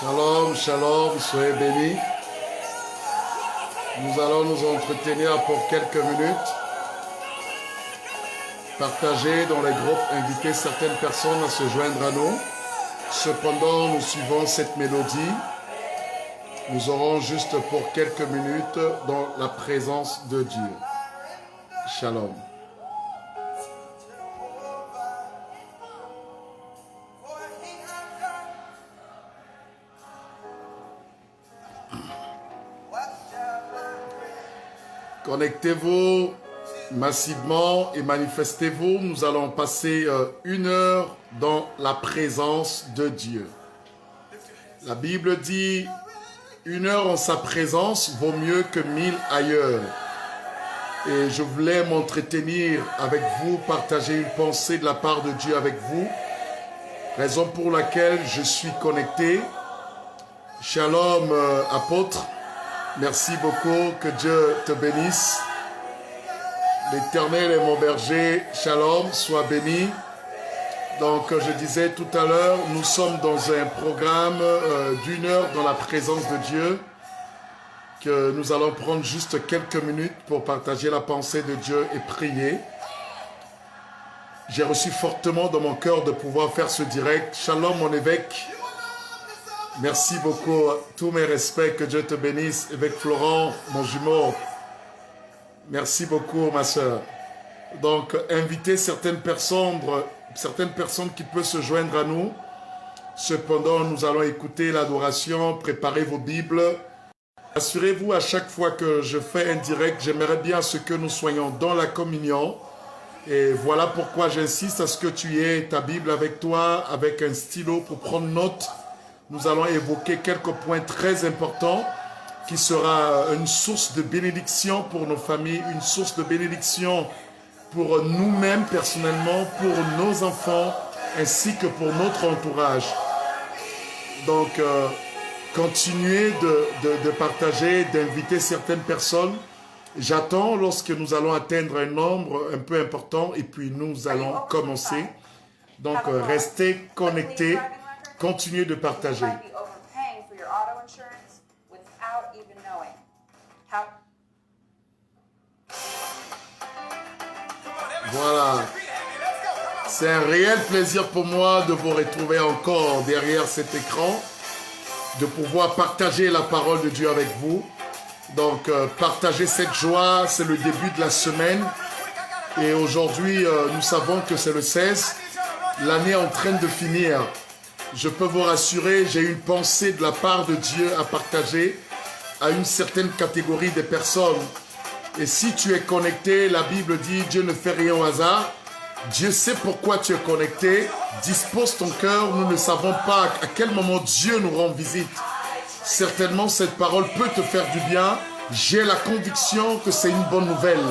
Shalom, shalom, soyez bénis. Nous allons nous entretenir pour quelques minutes. Partager dans les groupes, inviter certaines personnes à se joindre à nous. Cependant, nous suivons cette mélodie. Nous aurons juste pour quelques minutes dans la présence de Dieu. Shalom. Connectez-vous massivement et manifestez-vous. Nous allons passer 1 heure dans la présence de Dieu. La Bible dit 1 heure en sa présence vaut mieux que 1000 ailleurs. Et je voulais m'entretenir avec vous, partager une pensée de la part de Dieu avec vous. Raison pour laquelle je suis connecté. Shalom, apôtre. Merci beaucoup, que Dieu te bénisse. L'Éternel est mon berger, shalom, sois béni. Donc, je disais tout à l'heure, nous sommes dans un programme d'1 heure dans la présence de Dieu, que nous allons prendre juste quelques minutes pour partager la pensée de Dieu et prier. J'ai reçu fortement dans mon cœur de pouvoir faire ce direct. Shalom, mon évêque. Merci beaucoup, tous mes respects, que Dieu te bénisse. Évêque Florent, mon jumeau, merci beaucoup ma soeur. Donc, invitez certaines personnes qui peuvent se joindre à nous. Cependant, nous allons écouter l'adoration, préparez vos Bibles. Assurez-vous à chaque fois que je fais un direct, j'aimerais bien ce que nous soyons dans la communion. Et voilà pourquoi j'insiste à ce que tu aies ta Bible avec toi, avec un stylo pour prendre note. Nous allons évoquer quelques points très importants qui sera une source de bénédiction pour nos familles, une source de bénédiction pour nous-mêmes personnellement, pour nos enfants, ainsi que pour notre entourage. Donc, continuez de partager, d'inviter certaines personnes. J'attends lorsque nous allons atteindre un nombre un peu important et puis nous allons commencer. Donc, restez connectés. Continuez de partager. Voilà. C'est un réel plaisir pour moi de vous retrouver encore derrière cet écran, de pouvoir partager la parole de Dieu avec vous. Donc, partagez cette joie, c'est le début de la semaine. Et aujourd'hui, nous savons que c'est le 16. L'année est en train de finir. Je peux vous rassurer, j'ai une pensée de la part de Dieu à partager à une certaine catégorie de personnes. Et si tu es connecté, la Bible dit, Dieu ne fait rien au hasard. Dieu sait pourquoi tu es connecté. Dispose ton cœur, nous ne savons pas à quel moment Dieu nous rend visite. Certainement, cette parole peut te faire du bien. J'ai la conviction que c'est une bonne nouvelle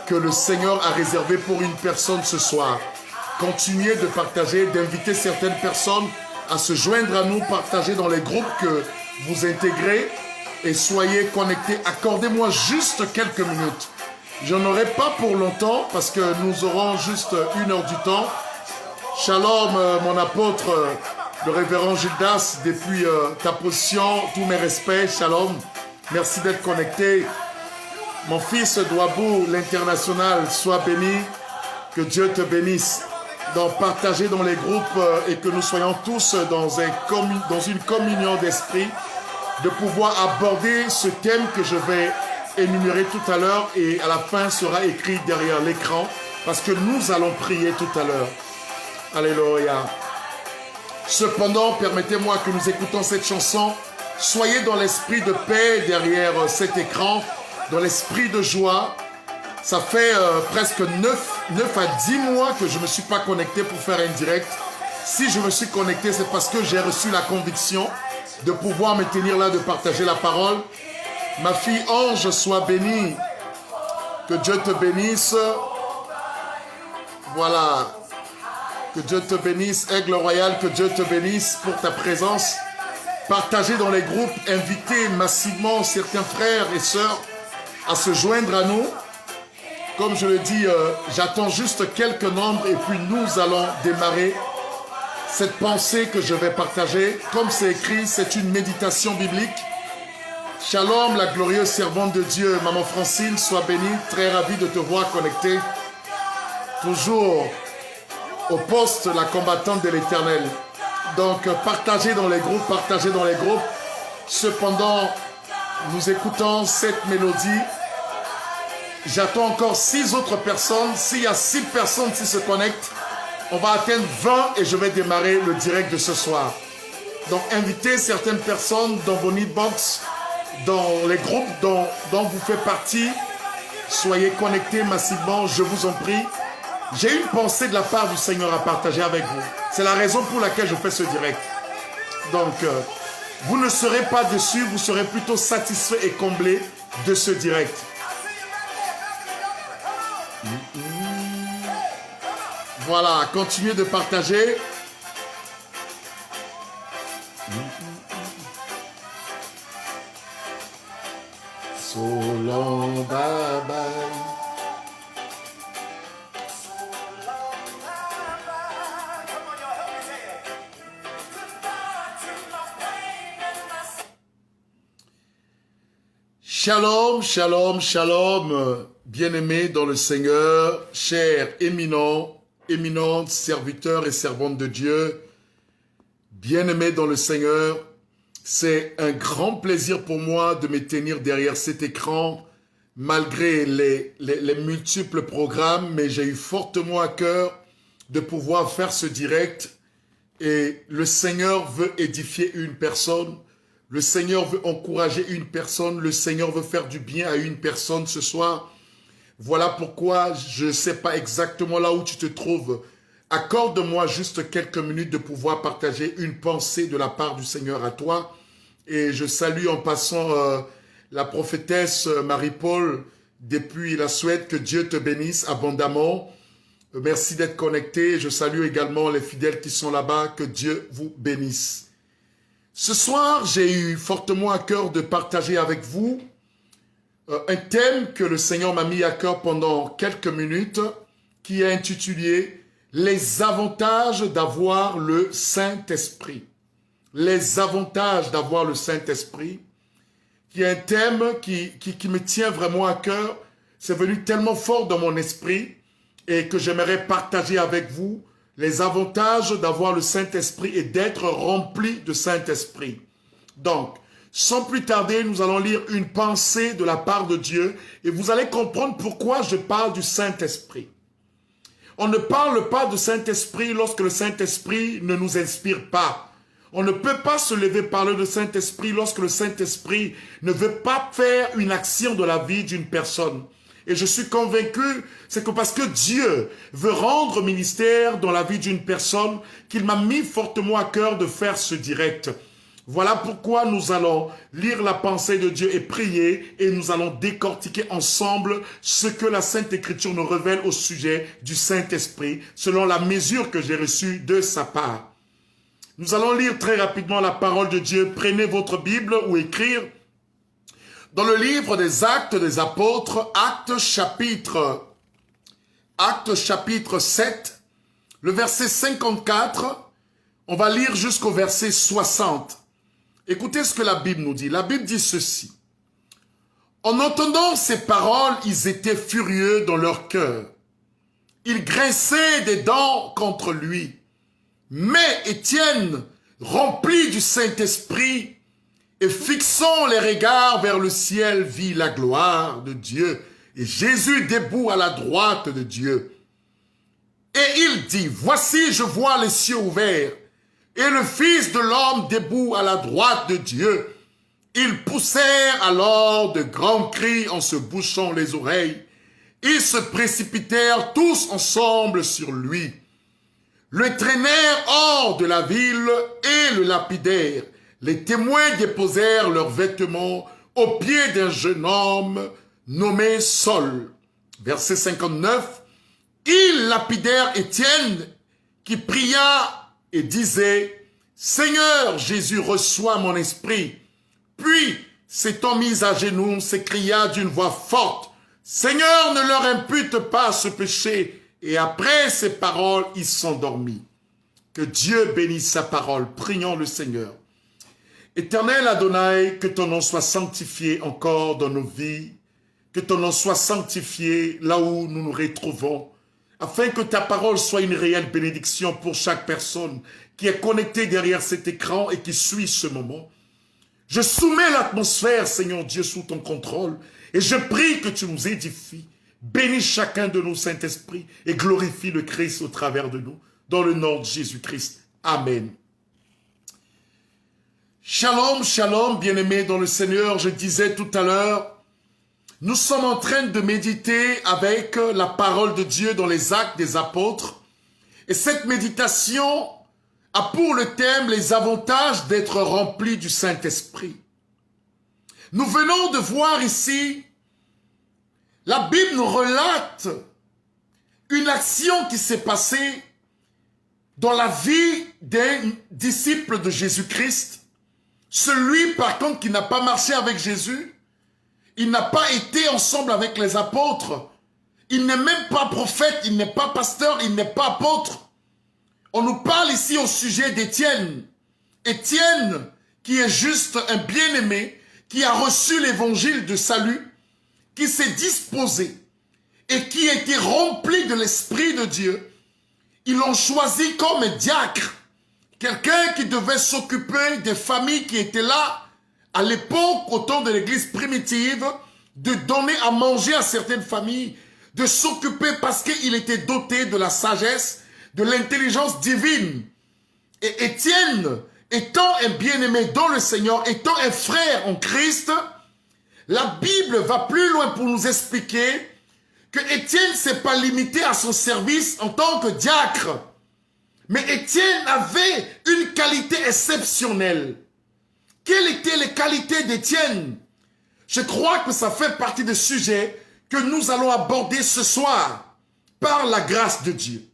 que le Seigneur a réservée pour une personne ce soir. Continuez de partager, d'inviter certaines personnes à se joindre à nous, partager dans les groupes que vous intégrez et soyez connectés. Accordez-moi juste quelques minutes. Je n'aurai pas pour longtemps parce que nous aurons juste 1 heure du temps. Shalom, mon apôtre, le révérend Gildas, depuis ta position, tous mes respects, shalom. Merci d'être connecté. Mon fils Douabou, l'international, sois béni. Que Dieu te bénisse. Donc, partagez dans les groupes et que nous soyons tous dans une communion d'esprit, de pouvoir aborder ce thème que je vais énumérer tout à l'heure et à la fin sera écrit derrière l'écran parce que nous allons prier tout à l'heure. Alléluia. Cependant, permettez-moi que nous écoutons cette chanson. Soyez dans l'esprit de paix derrière cet écran, dans l'esprit de joie. Ça fait presque 9 à 10 mois que je ne me suis pas connecté pour faire un direct. Si je me suis connecté, c'est parce que j'ai reçu la conviction de pouvoir me tenir là, de partager la parole. Ma fille Ange, sois bénie. Que Dieu te bénisse. Voilà. Que Dieu te bénisse. Aigle Royal, que Dieu te bénisse pour ta présence. Partagez dans les groupes. Invitez massivement certains frères et sœurs à se joindre à nous. Comme je le dis, j'attends juste quelques nombres et puis nous allons démarrer cette pensée que je vais partager. Comme c'est écrit, c'est une méditation biblique. Shalom, la glorieuse servante de Dieu. Maman Francine, sois bénie. Très ravie de te voir connectée. Toujours au poste, la combattante de l'Éternel. Donc, partagez dans les groupes, partagez dans les groupes. Cependant, nous écoutons cette mélodie. J'attends encore 6 autres personnes. S'il y a 6 personnes qui se connectent, on va atteindre 20 et je vais démarrer le direct de ce soir. Donc, invitez certaines personnes dans vos inbox, dans les groupes dont vous faites partie. Soyez connectés massivement, je vous en prie. J'ai une pensée de la part du Seigneur à partager avec vous. C'est la raison pour laquelle je fais ce direct. Donc, vous ne serez pas déçus, vous serez plutôt satisfaits et comblés de ce direct. Voilà, continuez de partager. So long, bye bye. Shalom, shalom, shalom, bien-aimés dans le Seigneur, chers éminentes serviteurs et servantes de Dieu, bien-aimés dans le Seigneur, c'est un grand plaisir pour moi de me tenir derrière cet écran, malgré les multiples programmes, mais j'ai eu fortement à cœur de pouvoir faire ce direct et le Seigneur veut édifier une personne. Le Seigneur veut encourager une personne. Le Seigneur veut faire du bien à une personne ce soir. Voilà pourquoi je ne sais pas exactement là où tu te trouves. Accorde-moi juste quelques minutes de pouvoir partager une pensée de la part du Seigneur à toi. Et je salue en passant la prophétesse Marie-Paul depuis la Suède. Que Dieu te bénisse abondamment. Merci d'être connecté. Je salue également les fidèles qui sont là-bas. Que Dieu vous bénisse. Ce soir, j'ai eu fortement à cœur de partager avec vous un thème que le Seigneur m'a mis à cœur pendant quelques minutes, qui est intitulé « Les avantages d'avoir le Saint-Esprit ». Les avantages d'avoir le Saint-Esprit, qui est un thème qui me tient vraiment à cœur. C'est venu tellement fort dans mon esprit et que j'aimerais partager avec vous les avantages d'avoir le Saint-Esprit et d'être rempli de Saint-Esprit. Donc, sans plus tarder, nous allons lire une pensée de la part de Dieu et vous allez comprendre pourquoi je parle du Saint-Esprit. On ne parle pas du Saint-Esprit lorsque le Saint-Esprit ne nous inspire pas. On ne peut pas se lever parler de Saint-Esprit lorsque le Saint-Esprit ne veut pas faire une action de la vie d'une personne. Et je suis convaincu, c'est que parce que Dieu veut rendre ministère dans la vie d'une personne, qu'il m'a mis fortement à cœur de faire ce direct. Voilà pourquoi nous allons lire la pensée de Dieu et prier, et nous allons décortiquer ensemble ce que la Sainte Écriture nous révèle au sujet du Saint-Esprit, selon la mesure que j'ai reçue de sa part. Nous allons lire très rapidement la parole de Dieu. Prenez votre Bible ou écrire. Dans le livre des Actes des Apôtres, Actes chapitre 7, le verset 54, on va lire jusqu'au verset 60. Écoutez ce que la Bible nous dit. La Bible dit ceci. En entendant ces paroles, ils étaient furieux dans leur cœur. Ils grinçaient des dents contre lui. Mais Étienne, rempli du Saint-Esprit, et fixant les regards vers le ciel, vit la gloire de Dieu et Jésus debout à la droite de Dieu. Et il dit, voici, je vois les cieux ouverts et le Fils de l'homme debout à la droite de Dieu. Ils poussèrent alors de grands cris en se bouchant les oreilles. Ils se précipitèrent tous ensemble sur lui. le traînèrent hors de la ville et le lapidèrent. Les témoins déposèrent leurs vêtements aux pieds d'un jeune homme nommé Saul. Verset 59. Ils lapidèrent Étienne qui pria et disait, « Seigneur, Jésus, reçois mon esprit. » Puis, s'étant mis à genoux, s'écria d'une voix forte, « Seigneur, ne leur impute pas ce péché. » Et après ces paroles, ils s'endormit. Que Dieu bénisse sa parole. Prions le Seigneur. Éternel Adonai, que ton nom soit sanctifié encore dans nos vies, que ton nom soit sanctifié là où nous nous retrouvons, afin que ta parole soit une réelle bénédiction pour chaque personne qui est connectée derrière cet écran et qui suit ce moment. Je soumets l'atmosphère, Seigneur Dieu, sous ton contrôle et je prie que tu nous édifies. Bénis chacun de nous, Saint-Esprit, et glorifie le Christ au travers de nous, dans le nom de Jésus-Christ. Amen. Shalom, shalom, bien-aimés dans le Seigneur. Je disais tout à l'heure, nous sommes en train de méditer avec la parole de Dieu dans les Actes des Apôtres. Et cette méditation a pour le thème les avantages d'être rempli du Saint-Esprit. Nous venons de voir ici, la Bible nous relate une action qui s'est passée dans la vie d'un disciple de Jésus-Christ. Celui, par contre, qui n'a pas marché avec Jésus, il n'a pas été ensemble avec les apôtres. Il n'est même pas prophète, il n'est pas pasteur, il n'est pas apôtre. On nous parle ici au sujet d'Étienne. Étienne, qui est juste un bien-aimé, qui a reçu l'évangile de salut, qui s'est disposé et qui a été rempli de l'Esprit de Dieu. Ils l'ont choisi comme diacre, quelqu'un qui devait s'occuper des familles qui étaient là à l'époque, au temps de l'église primitive, de donner à manger à certaines familles, de s'occuper parce qu'il était doté de la sagesse, de l'intelligence divine. Et Étienne, étant un bien-aimé dans le Seigneur, étant un frère en Christ, la Bible va plus loin pour nous expliquer que Étienne ne s'est pas limité à son service en tant que diacre. Mais Étienne avait une qualité exceptionnelle. Quelles étaient les qualités d'Étienne? Je crois que ça fait partie des sujets que nous allons aborder ce soir par la grâce de Dieu.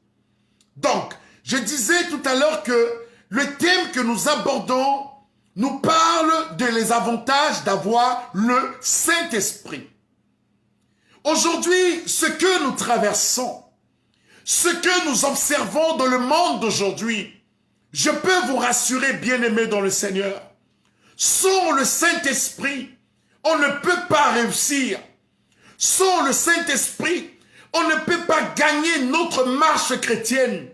Donc, je disais tout à l'heure que le thème que nous abordons nous parle des avantages d'avoir le Saint-Esprit. Aujourd'hui, ce que nous traversons, ce que nous observons dans le monde d'aujourd'hui, je peux vous rassurer, bien-aimés dans le Seigneur, sans le Saint-Esprit, on ne peut pas réussir. Sans le Saint-Esprit, on ne peut pas gagner notre marche chrétienne.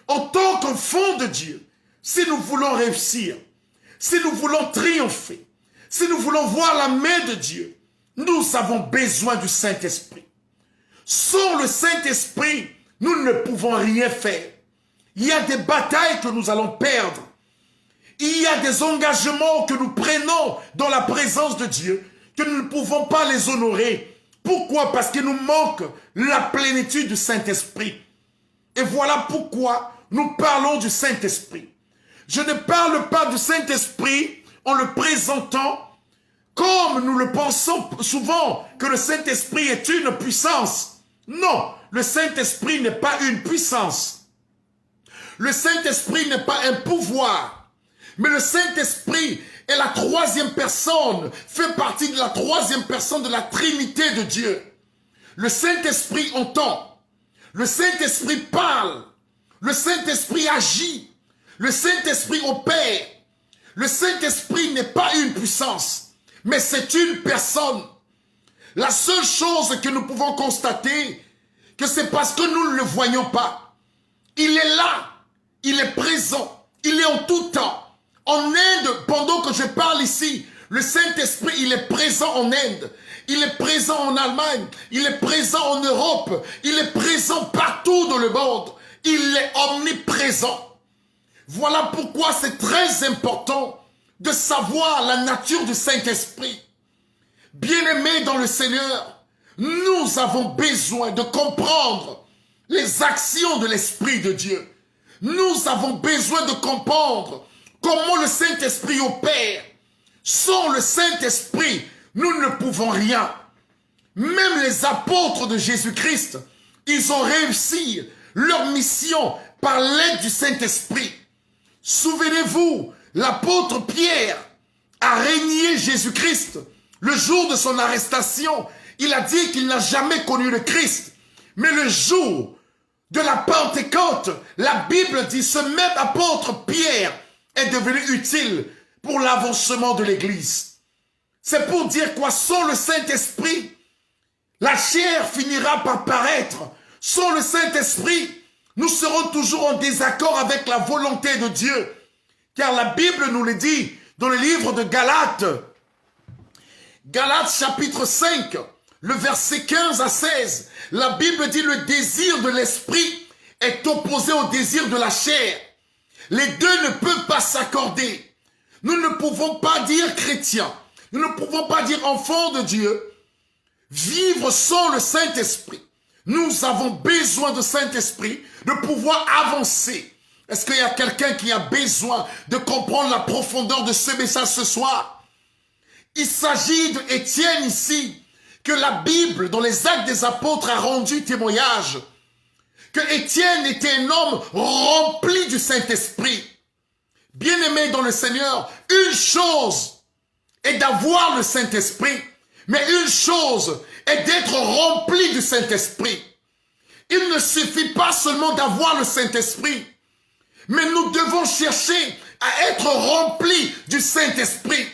En tant qu'enfant de Dieu, si nous voulons réussir, si nous voulons triompher, si nous voulons voir la main de Dieu, nous avons besoin du Saint-Esprit. Sans le Saint-Esprit, nous ne pouvons rien faire. Il y a des batailles que nous allons perdre. Il y a des engagements que nous prenons dans la présence de Dieu, que nous ne pouvons pas les honorer. Pourquoi? Parce qu'il nous manque la plénitude du Saint-Esprit. Et voilà pourquoi nous parlons du Saint-Esprit. Je ne parle pas du Saint-Esprit en le présentant comme nous le pensons souvent, que le Saint-Esprit est une puissance. Non, le Saint-Esprit n'est pas une puissance. Le Saint-Esprit n'est pas un pouvoir. Mais le Saint-Esprit est la troisième personne, fait partie de la troisième personne de la Trinité de Dieu. Le Saint-Esprit entend. Le Saint-Esprit parle. Le Saint-Esprit agit. Le Saint-Esprit opère. Le Saint-Esprit n'est pas une puissance, mais c'est une personne. La seule chose que nous pouvons constater, que c'est parce que nous ne le voyons pas. Il est là, il est présent, il est en tout temps. En Inde, pendant que je parle ici, le Saint-Esprit, il est présent en Inde. Il est présent en Allemagne, il est présent en Europe, il est présent partout dans le monde. Il est omniprésent. Voilà pourquoi c'est très important de savoir la nature du Saint-Esprit. Bien-aimés dans le Seigneur, nous avons besoin de comprendre les actions de l'Esprit de Dieu. Nous avons besoin de comprendre comment le Saint-Esprit opère. Sans le Saint-Esprit, nous ne pouvons rien. Même les apôtres de Jésus-Christ, ils ont réussi leur mission par l'aide du Saint-Esprit. Souvenez-vous, l'apôtre Pierre a régné Jésus-Christ. Le jour de son arrestation, il a dit qu'il n'a jamais connu le Christ. Mais le jour de la Pentecôte, la Bible dit ce même apôtre Pierre est devenu utile pour l'avancement de l'Église. C'est pour dire quoi? Sans le Saint-Esprit, la chair finira par paraître. Sans le Saint-Esprit, nous serons toujours en désaccord avec la volonté de Dieu. Car la Bible nous le dit dans le livre de Galates. Galates chapitre 5, le verset 15 à 16. La Bible dit le désir de l'esprit est opposé au désir de la chair. Les deux ne peuvent pas s'accorder. Nous ne pouvons pas dire chrétiens. Nous ne pouvons pas dire enfants de Dieu. Vivre sans le Saint-Esprit. Nous avons besoin de Saint-Esprit de pouvoir avancer. Est-ce qu'il y a quelqu'un qui a besoin de comprendre la profondeur de ce message ce soir? Il s'agit d'Étienne ici, que la Bible, dans les Actes des Apôtres, a rendu témoignage. Que Étienne était un homme rempli du Saint-Esprit. Bien-aimé dans le Seigneur, une chose est d'avoir le Saint-Esprit, mais une chose est d'être rempli du Saint-Esprit. Il ne suffit pas seulement d'avoir le Saint-Esprit, mais nous devons chercher à être remplis du Saint-Esprit.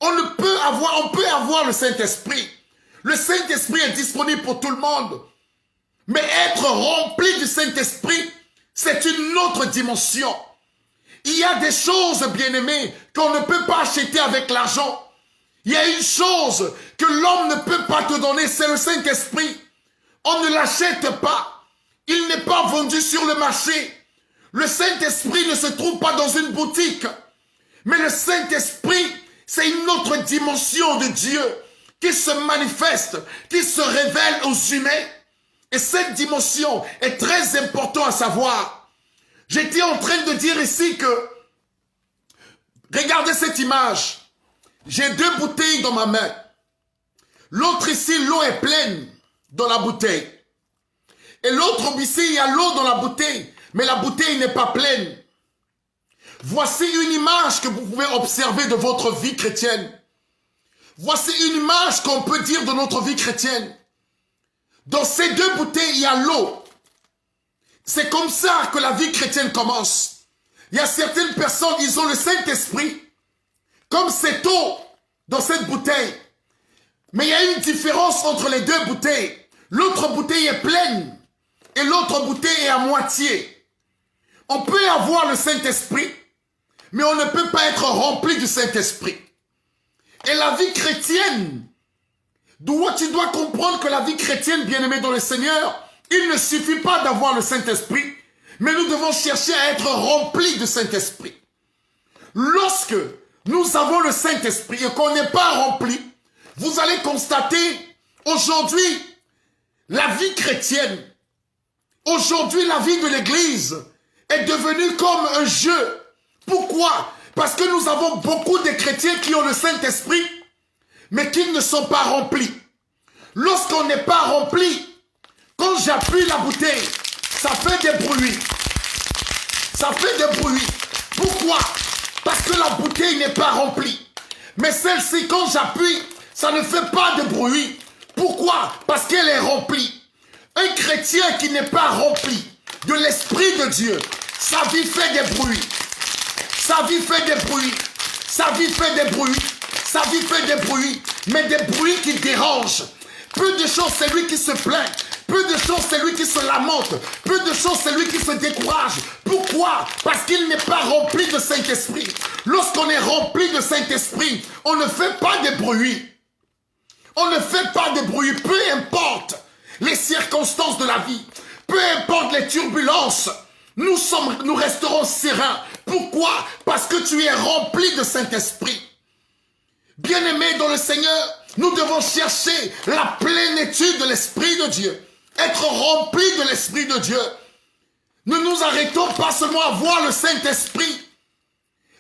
On peut avoir le Saint-Esprit. Le Saint-Esprit est disponible pour tout le monde. Mais être rempli du Saint-Esprit, c'est une autre dimension. Il y a des choses, bien-aimés, qu'on ne peut pas acheter avec l'argent. Il y a une chose que l'homme ne peut pas te donner, c'est le Saint-Esprit. On ne l'achète pas. Il n'est pas vendu sur le marché. Le Saint-Esprit ne se trouve pas dans une boutique. Mais le Saint-Esprit, c'est une autre dimension de Dieu qui se manifeste, qui se révèle aux humains. Et cette dimension est très importante à savoir. J'étais en train de dire ici que, regardez cette image. J'ai deux bouteilles dans ma main. L'autre ici, l'eau est pleine dans la bouteille. Et l'autre ici, il y a l'eau dans la bouteille, mais la bouteille n'est pas pleine. Voici une image que vous pouvez observer de votre vie chrétienne. Voici une image qu'on peut dire de notre vie chrétienne. Dans ces deux bouteilles, il y a l'eau. C'est comme ça que la vie chrétienne commence. Il y a certaines personnes, ils ont le Saint-Esprit, comme cette eau dans cette bouteille. Mais il y a une différence entre les deux bouteilles. L'autre bouteille est pleine et l'autre bouteille est à moitié. On peut avoir le Saint-Esprit, mais on ne peut pas être rempli du Saint-Esprit. Et la vie chrétienne, tu dois comprendre que la vie chrétienne, bien-aimée dans le Seigneur, il ne suffit pas d'avoir le Saint-Esprit, mais nous devons chercher à être remplis du Saint-Esprit. Lorsque nous avons le Saint-Esprit et qu'on n'est pas rempli, vous allez constater aujourd'hui la vie chrétienne, aujourd'hui la vie de l'Église est devenue comme un jeu. Pourquoi? Parce que nous avons beaucoup de chrétiens qui ont le Saint-Esprit, mais qui ne sont pas remplis. Lorsqu'on n'est pas rempli, quand j'appuie la bouteille, ça fait des bruits. Ça fait des bruits. Pourquoi? Parce que la bouteille n'est pas remplie. Mais celle-ci, quand j'appuie, ça ne fait pas de bruit. Pourquoi? Parce qu'elle est remplie. Un chrétien qui n'est pas rempli de l'Esprit de Dieu, sa vie fait des bruits. Sa vie fait des bruits. Sa vie fait des bruits. Sa vie fait des bruits. Mais des bruits qui dérangent. Peu de choses, c'est lui qui se plaint. Peu de choses, c'est lui qui se lamente. Peu de choses, c'est lui qui se décourage. Pourquoi? Parce qu'il n'est pas rempli de Saint-Esprit. Lorsqu'on est rempli de Saint-Esprit, on ne fait pas de bruit. On ne fait pas de bruit. Peu importe les circonstances de la vie. Peu importe les turbulences. Nous resterons sereins. Pourquoi? Parce que tu es rempli de Saint-Esprit. Bien-aimés dans le Seigneur, nous devons chercher la plénitude de l'Esprit de Dieu. Être rempli de l'Esprit de Dieu. Ne nous arrêtons pas seulement à voir le Saint-Esprit.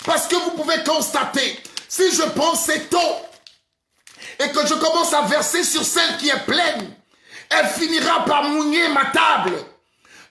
Parce que vous pouvez constater, si je prends cette eau et que je commence à verser sur celle qui est pleine, elle finira par mouiller ma table.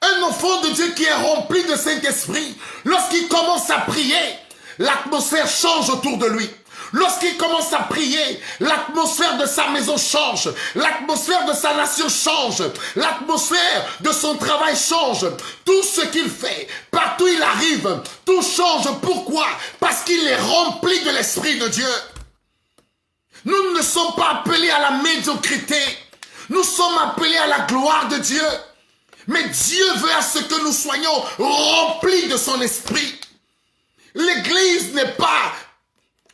Un enfant de Dieu qui est rempli de Saint-Esprit, lorsqu'il commence à prier, l'atmosphère change autour de lui. Lorsqu'il commence à prier, l'atmosphère de sa maison change, l'atmosphère de sa nation change, l'atmosphère de son travail change. Tout ce qu'il fait, partout il arrive, tout change. Pourquoi? Parce qu'il est rempli de l'Esprit de Dieu. Nous ne sommes pas appelés à la médiocrité, nous sommes appelés à la gloire de Dieu. Mais Dieu veut à ce que nous soyons remplis de son Esprit. L'Église n'est pas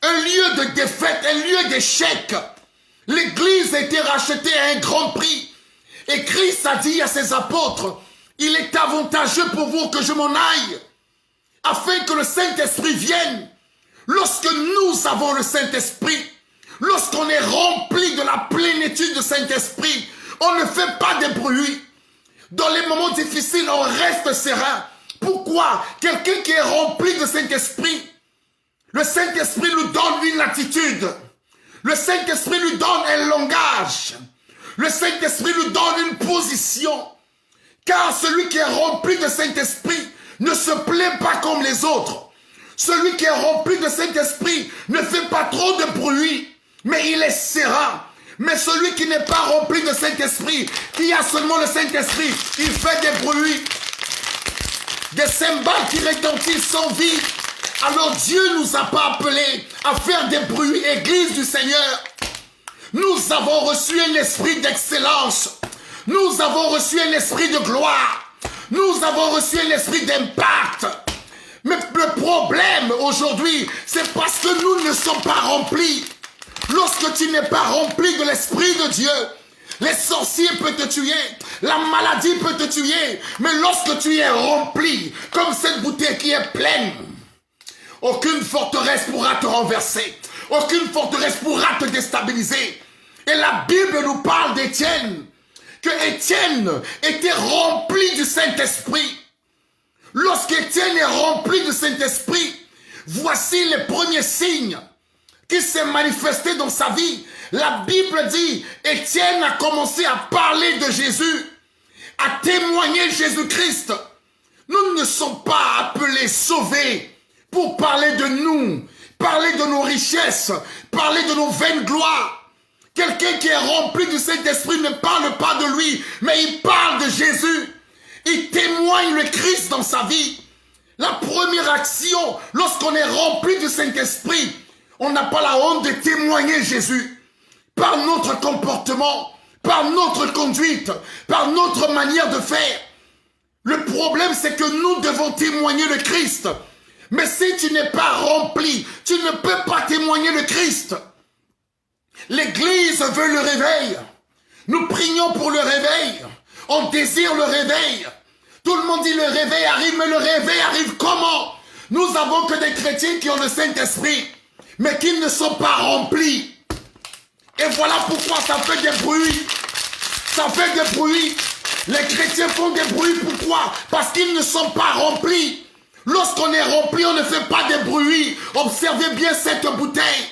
un lieu de défaite, un lieu d'échec. L'Église a été rachetée à un grand prix. Et Christ a dit à ses apôtres, il est avantageux pour vous que je m'en aille, afin que le Saint-Esprit vienne. Lorsque nous avons le Saint-Esprit, lorsqu'on est rempli de la plénitude du Saint-Esprit, on ne fait pas de bruit. Dans les moments difficiles, on reste serein. Pourquoi? Quelqu'un qui est rempli de Saint-Esprit, le Saint-Esprit lui donne une attitude. Le Saint-Esprit lui donne un langage. Le Saint-Esprit lui donne une position. Car celui qui est rempli de Saint-Esprit ne se plaît pas comme les autres. Celui qui est rempli de Saint-Esprit ne fait pas trop de bruit, mais il est serein. Mais celui qui n'est pas rempli de Saint-Esprit, qui a seulement le Saint-Esprit, il fait des bruits, des cymbales qui retentissent sans vie. Alors Dieu ne nous a pas appelés à faire des bruits, Église du Seigneur. Nous avons reçu un esprit d'excellence. Nous avons reçu un esprit de gloire. Nous avons reçu un esprit d'impact. Mais le problème aujourd'hui, c'est parce que nous ne sommes pas remplis. Lorsque tu n'es pas rempli de l'Esprit de Dieu, les sorciers peuvent te tuer, la maladie peut te tuer, mais lorsque tu es rempli, comme cette bouteille qui est pleine, aucune forteresse pourra te renverser, aucune forteresse pourra te déstabiliser. Et la Bible nous parle d'Étienne, que Étienne était rempli du Saint-Esprit. Lorsqu'Étienne est rempli du Saint-Esprit, voici les premiers signes qui s'est manifesté dans sa vie. La Bible dit, Étienne a commencé à parler de Jésus, à témoigner Jésus-Christ. Nous ne sommes pas appelés sauvés pour parler de nous, parler de nos richesses, parler de nos vaines gloires. Quelqu'un qui est rempli du Saint-Esprit ne parle pas de lui, mais il parle de Jésus. Il témoigne le Christ dans sa vie. La première action, lorsqu'on est rempli du Saint-Esprit, on n'a pas la honte de témoigner Jésus par notre comportement, par notre conduite, par notre manière de faire. Le problème, c'est que nous devons témoigner le Christ. Mais si tu n'es pas rempli, tu ne peux pas témoigner le Christ. L'Église veut le réveil. Nous prions pour le réveil. On désire le réveil. Tout le monde dit le réveil arrive, mais le réveil arrive comment? Nous avons que des chrétiens qui ont le Saint-Esprit, mais qui ne sont pas remplis. Et voilà pourquoi ça fait des bruits. Ça fait des bruits. Les chrétiens font des bruits. Pourquoi? Parce qu'ils ne sont pas remplis. Lorsqu'on est rempli, on ne fait pas de bruit. Observez bien cette bouteille.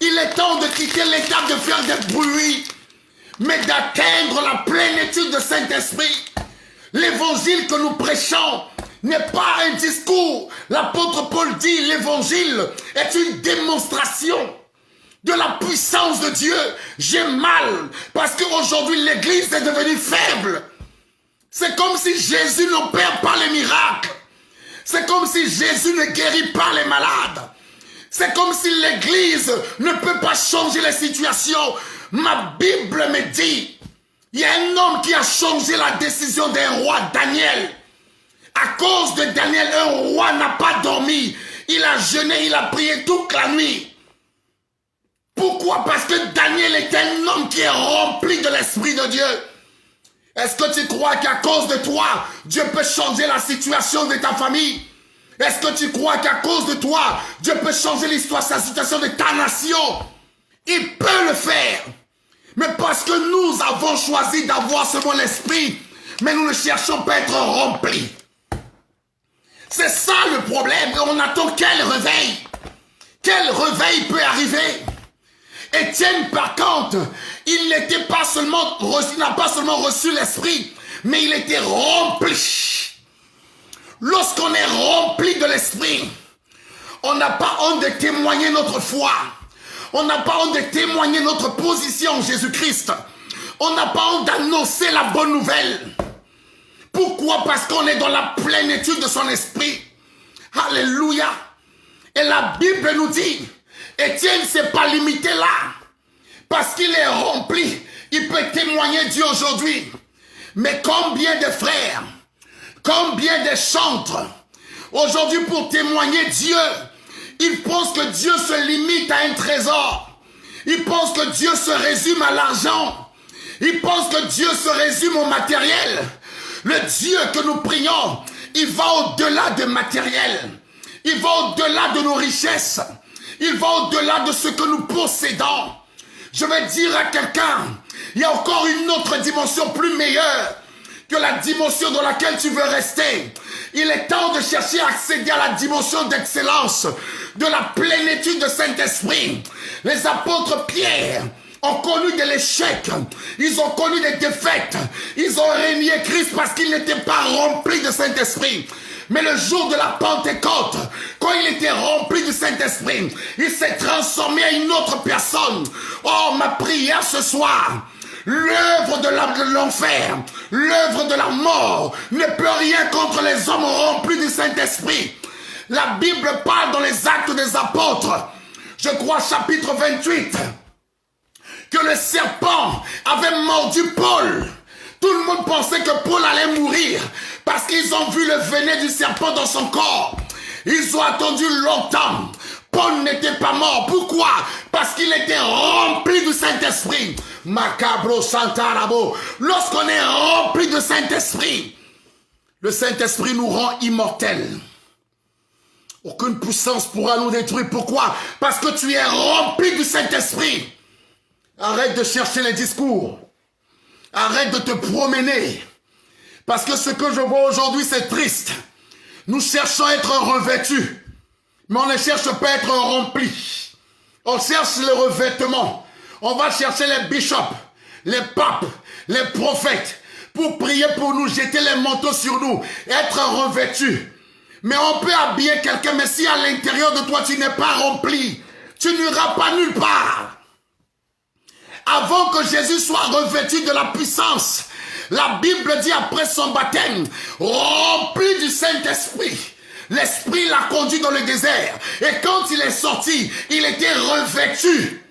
Il est temps de quitter l'étape de faire des bruits, mais d'atteindre la plénitude de Saint-Esprit. L'évangile que nous prêchons n'est pas un discours. L'apôtre Paul dit, l'évangile est une démonstration de la puissance de Dieu. J'ai mal parce qu'aujourd'hui l'église est devenue faible. C'est comme si Jésus n'opère pas les miracles. C'est comme si Jésus ne guérit pas les malades. C'est comme si l'église ne peut pas changer les situations. Ma Bible me dit, il y a un homme qui a changé la décision d'un roi, Daniel. À cause de Daniel, un roi n'a pas dormi. Il a jeûné, il a prié toute la nuit. Pourquoi? Parce que Daniel est un homme qui est rempli de l'Esprit de Dieu. Est-ce que tu crois qu'à cause de toi, Dieu peut changer la situation de ta famille? Est-ce que tu crois qu'à cause de toi, Dieu peut changer l'histoire, la situation de ta nation? Il peut le faire. Mais parce que nous avons choisi d'avoir seulement l'Esprit, mais nous ne cherchons pas à être remplis. C'est ça le problème. Et on attend quel réveil? Quel réveil peut arriver? Étienne, par contre, il n'était pas seulement reçu, il n'a pas seulement reçu l'esprit, mais il était rempli. Lorsqu'on est rempli de l'esprit, on n'a pas honte de témoigner notre foi. On n'a pas honte de témoigner notre position en Jésus-Christ. On n'a pas honte d'annoncer la bonne nouvelle. Pourquoi? Parce qu'on est dans la plénitude de son esprit. Alléluia. Et la Bible nous dit, Étienne ne s'est pas limité là. Parce qu'il est rempli. Il peut témoigner Dieu aujourd'hui. Mais combien de frères, combien de chantres, aujourd'hui pour témoigner Dieu, ils pensent que Dieu se limite à un trésor. Ils pensent que Dieu se résume à l'argent. Ils pensent que Dieu se résume au matériel. Le Dieu que nous prions, il va au-delà du matériel. Il va au-delà de nos richesses. Il va au-delà de ce que nous possédons. Je vais dire à quelqu'un, il y a encore une autre dimension plus meilleure que la dimension dans laquelle tu veux rester. Il est temps de chercher à accéder à la dimension d'excellence, de la plénitude de Saint-Esprit. Les apôtres Pierre ont connu de l'échec, ils ont connu des défaites, ils ont régné Christ parce qu'ils n'étaient pas remplis de Saint-Esprit. Mais le jour de la Pentecôte, quand il était rempli du Saint-Esprit, il s'est transformé en une autre personne. Oh, ma prière ce soir, l'œuvre de l'enfer, l'œuvre de la mort ne peut rien contre les hommes remplis du Saint-Esprit. La Bible parle dans les Actes des Apôtres, je crois chapitre 28, que le serpent avait mordu Paul. Tout le monde pensait que Paul allait mourir parce qu'ils ont vu le venin du serpent dans son corps. Ils ont attendu longtemps. Paul n'était pas mort. Pourquoi? Parce qu'il était rempli du Saint-Esprit. Macabro Santarabo. Lorsqu'on est rempli du Saint-Esprit, le Saint-Esprit nous rend immortels. Aucune puissance pourra nous détruire. Pourquoi? Parce que tu es rempli du Saint-Esprit. Arrête de chercher les discours. Arrête de te promener. Parce que ce que je vois aujourd'hui, c'est triste. Nous cherchons à être revêtus. Mais on ne cherche pas à être remplis. On cherche le revêtement. On va chercher les bishops, les papes, les prophètes pour prier pour nous, jeter les manteaux sur nous, être revêtus. Mais on peut habiller quelqu'un, mais si à l'intérieur de toi, tu n'es pas rempli, tu n'iras pas nulle part. Avant que Jésus soit revêtu de la puissance, la Bible dit après son baptême, rempli du Saint-Esprit, l'Esprit l'a conduit dans le désert. Et quand il est sorti, il était revêtu.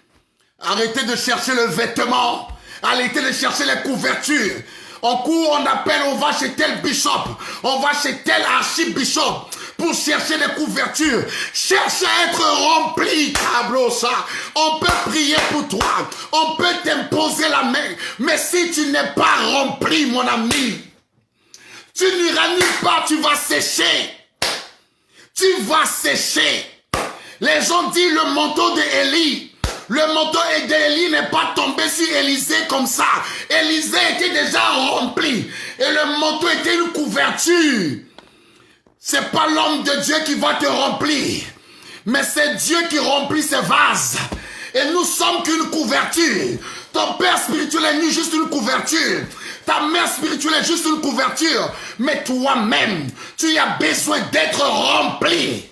Arrêtez de chercher le vêtement. Arrêtez de chercher les couvertures. En cours, on appelle, on va chez tel bishop, on va chez tel archibishop pour chercher des couvertures. Cherche à être rempli, tableau ça. On peut prier pour toi, on peut t'imposer la main, mais si tu n'es pas rempli, mon ami, tu n'iras nulle part, tu vas sécher. Tu vas sécher. Les gens disent le manteau d'Élie. Le manteau d'Élie n'est pas tombé sur Élisée comme ça. Élisée était déjà rempli. Et le manteau était une couverture. C'est pas l'homme de Dieu qui va te remplir. Mais c'est Dieu qui remplit ses vases. Et nous sommes qu'une couverture. Ton père spirituel est ni juste une couverture. Ta mère spirituelle est juste une couverture. Mais toi-même, tu as besoin d'être rempli.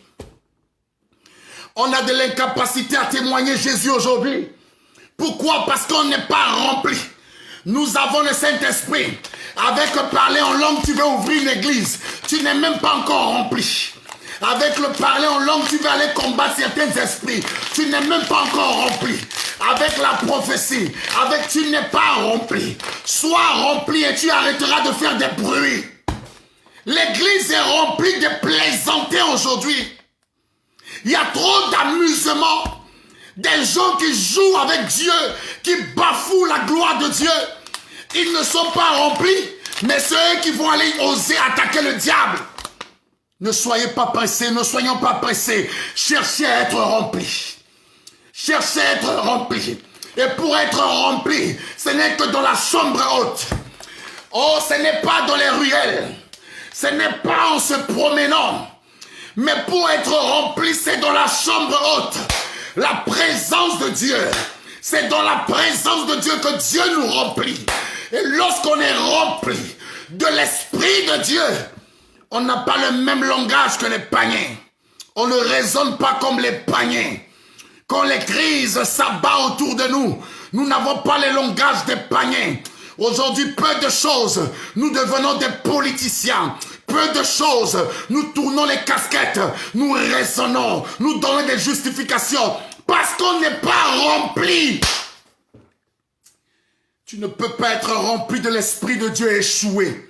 On a de l'incapacité à témoigner Jésus aujourd'hui. Pourquoi? Parce qu'on n'est pas rempli. Nous avons le Saint-Esprit. Avec le parler en langue, tu veux ouvrir une église. Tu n'es même pas encore rempli. Avec le parler en langue, tu vas aller combattre certains esprits. Tu n'es même pas encore rempli. Avec la prophétie, tu n'es pas rempli. Sois rempli et tu arrêteras de faire des bruits. L'église est remplie de plaisanter aujourd'hui. Il y a trop d'amusement. Des gens qui jouent avec Dieu, qui bafouent la gloire de Dieu. Ils ne sont pas remplis, mais c'est eux qui vont aller oser attaquer le diable. Ne soyez pas pressés, ne soyons pas pressés. Cherchez à être remplis. Cherchez à être remplis. Et pour être rempli, ce n'est que dans la chambre haute. Oh, ce n'est pas dans les ruelles. Ce n'est pas en se promenant. Mais pour être rempli, c'est dans la chambre haute. La présence de Dieu. C'est dans la présence de Dieu que Dieu nous remplit. Et lorsqu'on est rempli de l'Esprit de Dieu, on n'a pas le même langage que les païens. On ne raisonne pas comme les païens. Quand les crises s'abattent autour de nous, nous n'avons pas le langage des païens. Aujourd'hui, peu de choses, nous devenons des politiciens. Peu de choses, nous tournons les casquettes, nous raisonnons, nous donnons des justifications parce qu'on n'est pas rempli. Tu ne peux pas être rempli de l'Esprit de Dieu et échouer.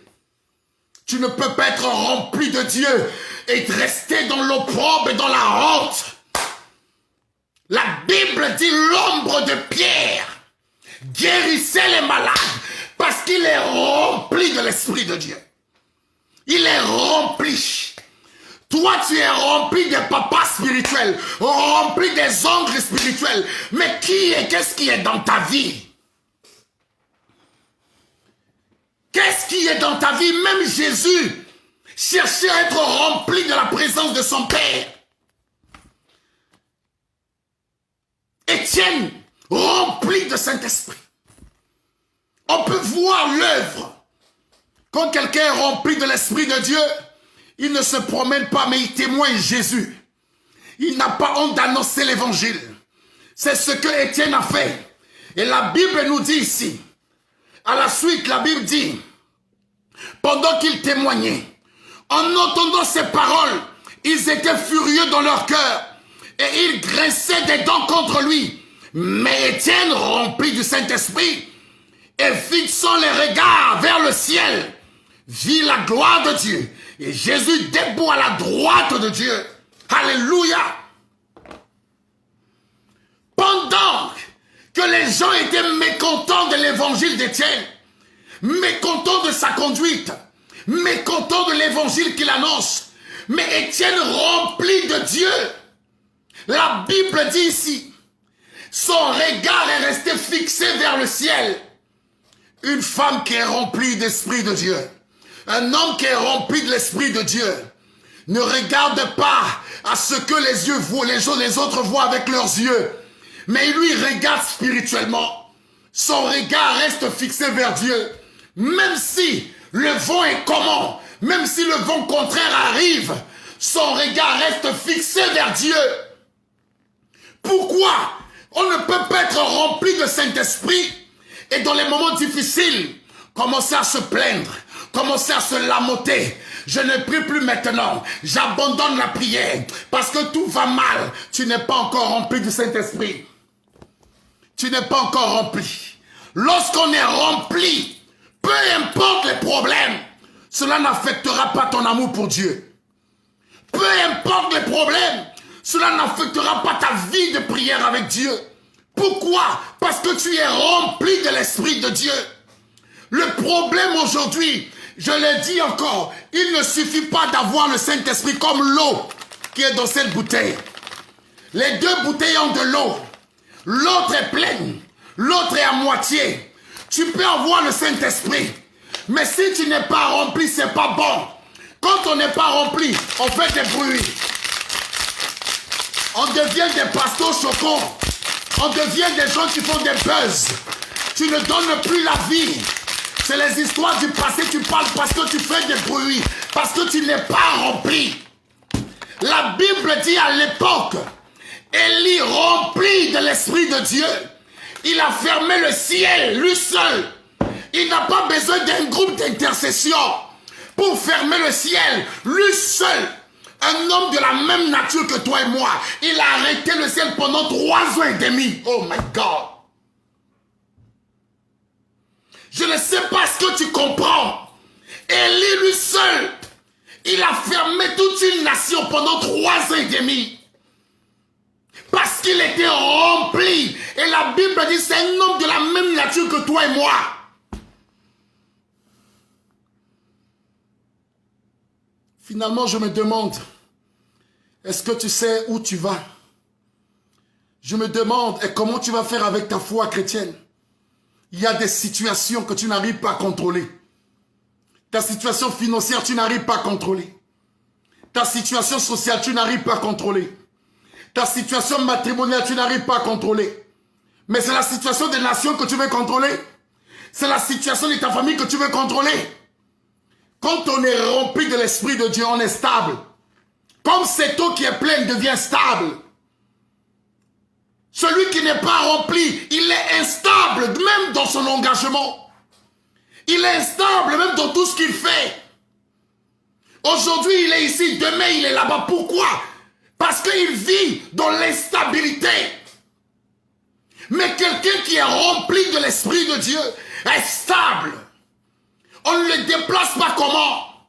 Tu ne peux pas être rempli de Dieu et rester dans l'opprobre et dans la honte. La Bible dit l'ombre de Pierre guérissait les malades parce qu'il est rempli de l'Esprit de Dieu. Il est rempli. Toi, tu es rempli des papas spirituels, rempli des oncles spirituels. Mais qu'est-ce qui est dans ta vie? Qu'est-ce qui est dans ta vie? Même Jésus cherchait à être rempli de la présence de son Père. Étienne, rempli de Saint-Esprit. On peut voir l'œuvre. Quand quelqu'un est rempli de l'Esprit de Dieu, il ne se promène pas, mais il témoigne Jésus. Il n'a pas honte d'annoncer l'évangile. C'est ce que Étienne a fait. Et la Bible nous dit ici, à la suite, la Bible dit, pendant qu'il témoignait, en entendant ces paroles, ils étaient furieux dans leur cœur et ils graissaient des dents contre lui. Mais Étienne, rempli du Saint-Esprit et fixant les regards vers le ciel, vit la gloire de Dieu et Jésus debout à la droite de Dieu. Alléluia! Pendant que les gens étaient mécontents de l'évangile d'Étienne, mécontents de sa conduite, mécontents de l'évangile qu'il annonce, mais Étienne rempli de Dieu, la Bible dit ici, son regard est resté fixé vers le ciel. Une femme qui est remplie d'Esprit de Dieu, un homme qui est rempli de l'Esprit de Dieu, ne regarde pas à ce que les yeux voient, les autres voient avec leurs yeux, mais lui regarde spirituellement. Son regard reste fixé vers Dieu. Même si le vent est comment, même si le vent contraire arrive, son regard reste fixé vers Dieu. Pourquoi on ne peut pas être rempli de Saint-Esprit et dans les moments difficiles, commencer à se plaindre, commencer à se lamoter? Je ne prie plus maintenant, j'abandonne la prière parce que tout va mal. Tu n'es pas encore rempli du Saint-Esprit. Tu n'es pas encore rempli. Lorsqu'on est rempli, peu importe les problèmes, cela n'affectera pas ton amour pour Dieu. Peu importe les problèmes, cela n'affectera pas ta vie de prière avec Dieu. Pourquoi? Parce que tu es rempli de l'Esprit de Dieu. Le problème aujourd'hui, je le dis encore, il ne suffit pas d'avoir le Saint-Esprit comme l'eau qui est dans cette bouteille. Les deux bouteilles ont de l'eau. L'autre est pleine, l'autre est à moitié. Tu peux avoir le Saint-Esprit, mais si tu n'es pas rempli, c'est pas bon. Quand on n'est pas rempli, on fait des bruits. On devient des pasteurs choquants. On devient des gens qui font des buzz. Tu ne donnes plus la vie. C'est les histoires du passé, tu parles parce que tu fais des bruits, parce que tu n'es pas rempli. La Bible dit à l'époque, Élie rempli de l'Esprit de Dieu, il a fermé le ciel, lui seul. Il n'a pas besoin d'un groupe d'intercession pour fermer le ciel, lui seul. Un homme de la même nature que toi et moi, il a arrêté le ciel pendant 3 ans et demi. Oh my God. Je ne sais pas ce que tu comprends. Élie lui seul, il a fermé toute une nation pendant 3 ans et demi. Parce qu'il était rempli. Et la Bible dit c'est un homme de la même nature que toi et moi. Finalement, je me demande, est-ce que tu sais où tu vas? Je me demande, et comment tu vas faire avec ta foi chrétienne? Il y a des situations que tu n'arrives pas à contrôler. Ta situation financière, tu n'arrives pas à contrôler. Ta situation sociale, tu n'arrives pas à contrôler. Ta situation matrimoniale, tu n'arrives pas à contrôler. Mais c'est la situation des nations que tu veux contrôler. C'est la situation de ta famille que tu veux contrôler. Quand on est rempli de l'Esprit de Dieu, on est stable. Comme cette eau qui est pleine devient stable. Celui qui n'est pas rempli, il est instable, même dans son engagement. Il est instable, même dans tout ce qu'il fait. Aujourd'hui, il est ici, demain, il est là-bas. Pourquoi? Parce qu'il vit dans l'instabilité. Mais quelqu'un qui est rempli de l'Esprit de Dieu est stable. On ne le déplace pas comment?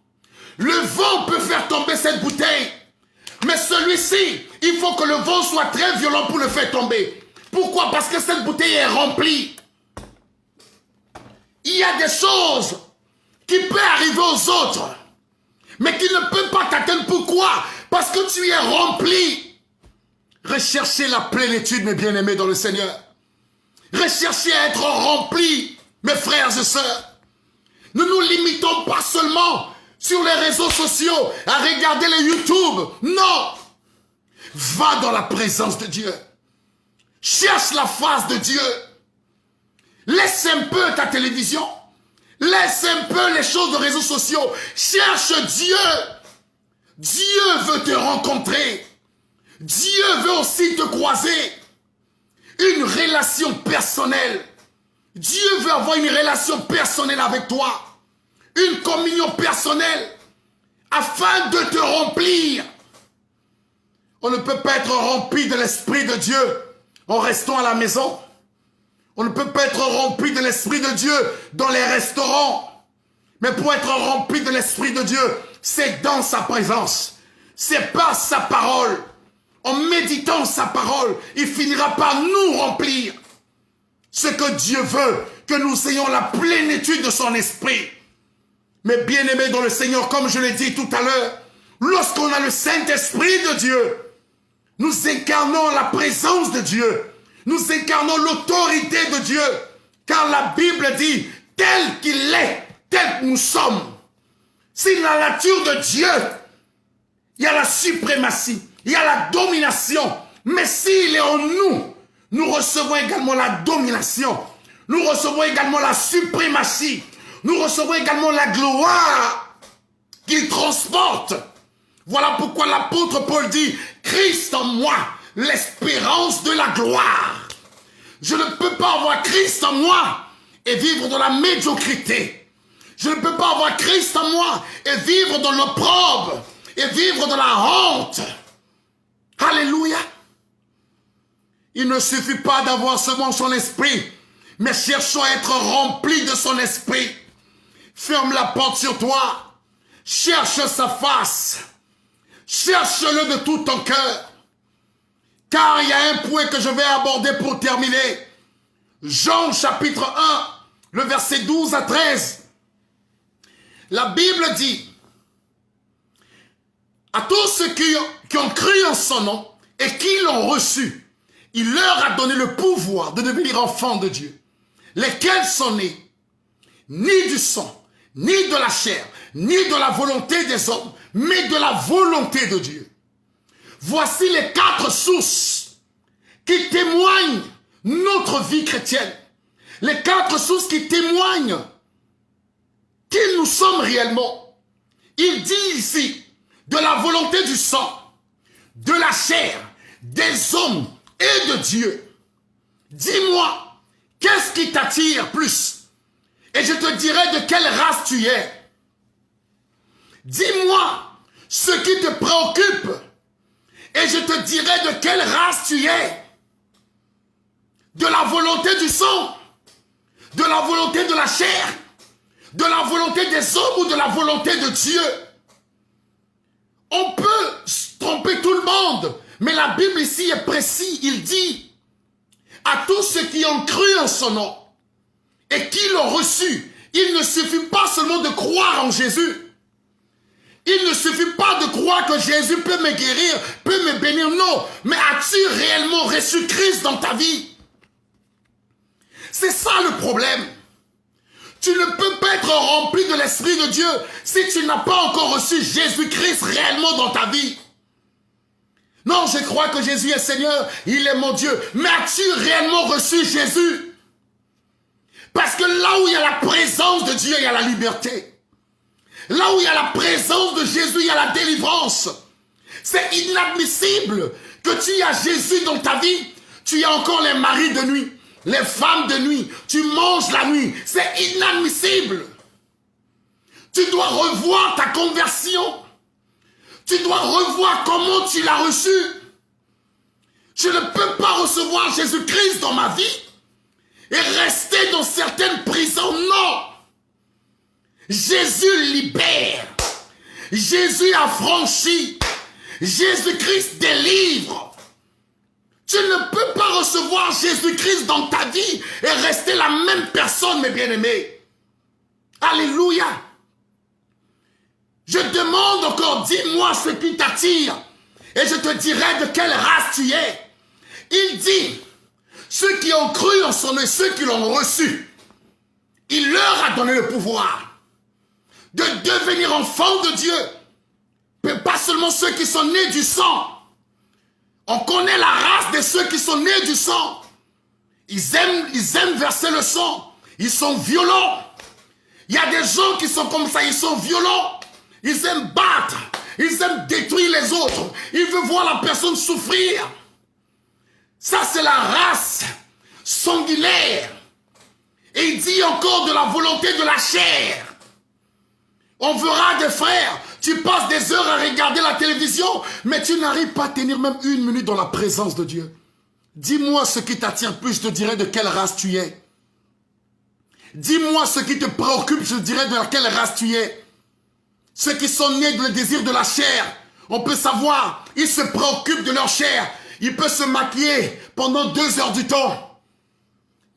Le vent peut faire tomber cette bouteille. Mais celui-ci, il faut que le vent soit très violent pour le faire tomber. Pourquoi? Parce que cette bouteille est remplie. Il y a des choses qui peuvent arriver aux autres, mais qui ne peuvent pas t'atteindre. Pourquoi? Parce que tu es rempli. Recherchez la plénitude, mes bien-aimés dans le Seigneur. Recherchez à être remplis, mes frères et sœurs. Ne nous limitons pas seulement sur les réseaux sociaux à regarder les YouTube. Non. Va dans la présence de Dieu. Cherche la face de Dieu. Laisse un peu ta télévision. Laisse un peu les choses de réseaux sociaux. Cherche Dieu. Dieu veut te rencontrer. Dieu veut aussi te croiser. Une relation personnelle. Dieu veut avoir une relation personnelle avec toi. Une communion personnelle. Afin de te remplir. On ne peut pas être rempli de l'Esprit de Dieu en restant à la maison. On ne peut pas être rempli de l'Esprit de Dieu dans les restaurants. Mais pour être rempli de l'Esprit de Dieu, c'est dans sa présence. C'est par sa parole. En méditant sa parole, il finira par nous remplir. Ce que Dieu veut, que nous ayons la plénitude de son esprit. Mais bien-aimés dans le Seigneur, comme je l'ai dit tout à l'heure, lorsqu'on a le Saint-Esprit de Dieu, nous incarnons la présence de Dieu. Nous incarnons l'autorité de Dieu. Car la Bible dit, tel qu'il est, tel que nous sommes. C'est la nature de Dieu. Il y a la suprématie, il y a la domination. Mais s'il est en nous, nous recevons également la domination. Nous recevons également la suprématie. Nous recevons également la gloire qu'il transporte. Voilà pourquoi l'apôtre Paul dit, Christ en moi, l'espérance de la gloire. Je ne peux pas avoir Christ en moi et vivre dans la médiocrité. Je ne peux pas avoir Christ en moi et vivre dans l'opprobre et vivre dans la honte. Alléluia. Il ne suffit pas d'avoir seulement son esprit, mais cherchons à être remplis de son esprit. Ferme la porte sur toi. Cherche sa face. Cherche-le de tout ton cœur. Car il y a un point que je vais aborder pour terminer. Jean chapitre 1, le verset 12 à 13. La Bible dit, à tous ceux qui ont cru en son nom et qui l'ont reçu, il leur a donné le pouvoir de devenir enfants de Dieu, lesquels sont nés, ni du sang, ni de la chair, ni de la volonté des hommes, mais de la volonté de Dieu. Voici les 4 sources qui témoignent notre vie chrétienne. Les 4 sources qui témoignent qui nous sommes réellement. Il dit ici, de la volonté du sang, de la chair, des hommes et de Dieu. Dis-moi, qu'est-ce qui t'attire plus? Et je te dirai de quelle race tu es. Dis-moi ce qui te préoccupe. Et je te dirai de quelle race tu es. De la volonté du sang, de la volonté de la chair, de la volonté des hommes ou de la volonté de Dieu. On peut tromper tout le monde, mais la Bible ici est précise. Il dit à tous ceux qui ont cru en son nom et qui l'ont reçu, il ne suffit pas seulement de croire en Jésus. Il ne suffit pas de croire que Jésus peut me guérir, peut me bénir. Non, mais as-tu réellement reçu Christ dans ta vie? C'est ça le problème. Tu ne peux pas être rempli de l'Esprit de Dieu si tu n'as pas encore reçu Jésus-Christ réellement dans ta vie. Non, je crois que Jésus est Seigneur, il est mon Dieu. Mais as-tu réellement reçu Jésus? Parce que là où il y a la présence de Dieu, il y a la liberté. Là où il y a la présence de Jésus, il y a la délivrance. C'est inadmissible que tu aies Jésus dans ta vie. Tu as encore les maris de nuit, les femmes de nuit. Tu manges la nuit. C'est inadmissible. Tu dois revoir ta conversion. Tu dois revoir comment tu l'as reçu. Je ne peux pas recevoir Jésus-Christ dans ma vie et rester dans certaines prisons. Non. Jésus libère. Jésus affranchit. Jésus-Christ délivre. Tu ne peux pas recevoir Jésus-Christ dans ta vie et rester la même personne, mes bien-aimés. Alléluia. Je demande encore, dis-moi ce qui t'attire et je te dirai de quelle race tu es. Il dit, ceux qui ont cru en son nom, ceux qui l'ont reçu, il leur a donné le pouvoir de devenir enfants de Dieu. Mais pas seulement ceux qui sont nés du sang. On connaît la race de ceux qui sont nés du sang. Ils aiment verser le sang. Ils sont violents. Il y a des gens qui sont comme ça, ils sont violents. Ils aiment battre. Ils aiment détruire les autres. Ils veulent voir la personne souffrir. Ça, c'est la race sanguinaire. Et il dit encore de la volonté de la chair. On verra des frères, tu passes des heures à regarder la télévision, mais tu n'arrives pas à tenir même une minute dans la présence de Dieu. Dis-moi ce qui t'attire plus, je te dirai de quelle race tu es. Dis-moi ce qui te préoccupe, je te dirai de quelle race tu es. Ceux qui sont nés dans le désir de la chair, on peut savoir, ils se préoccupent de leur chair. Ils peuvent se maquiller pendant 2 heures du temps.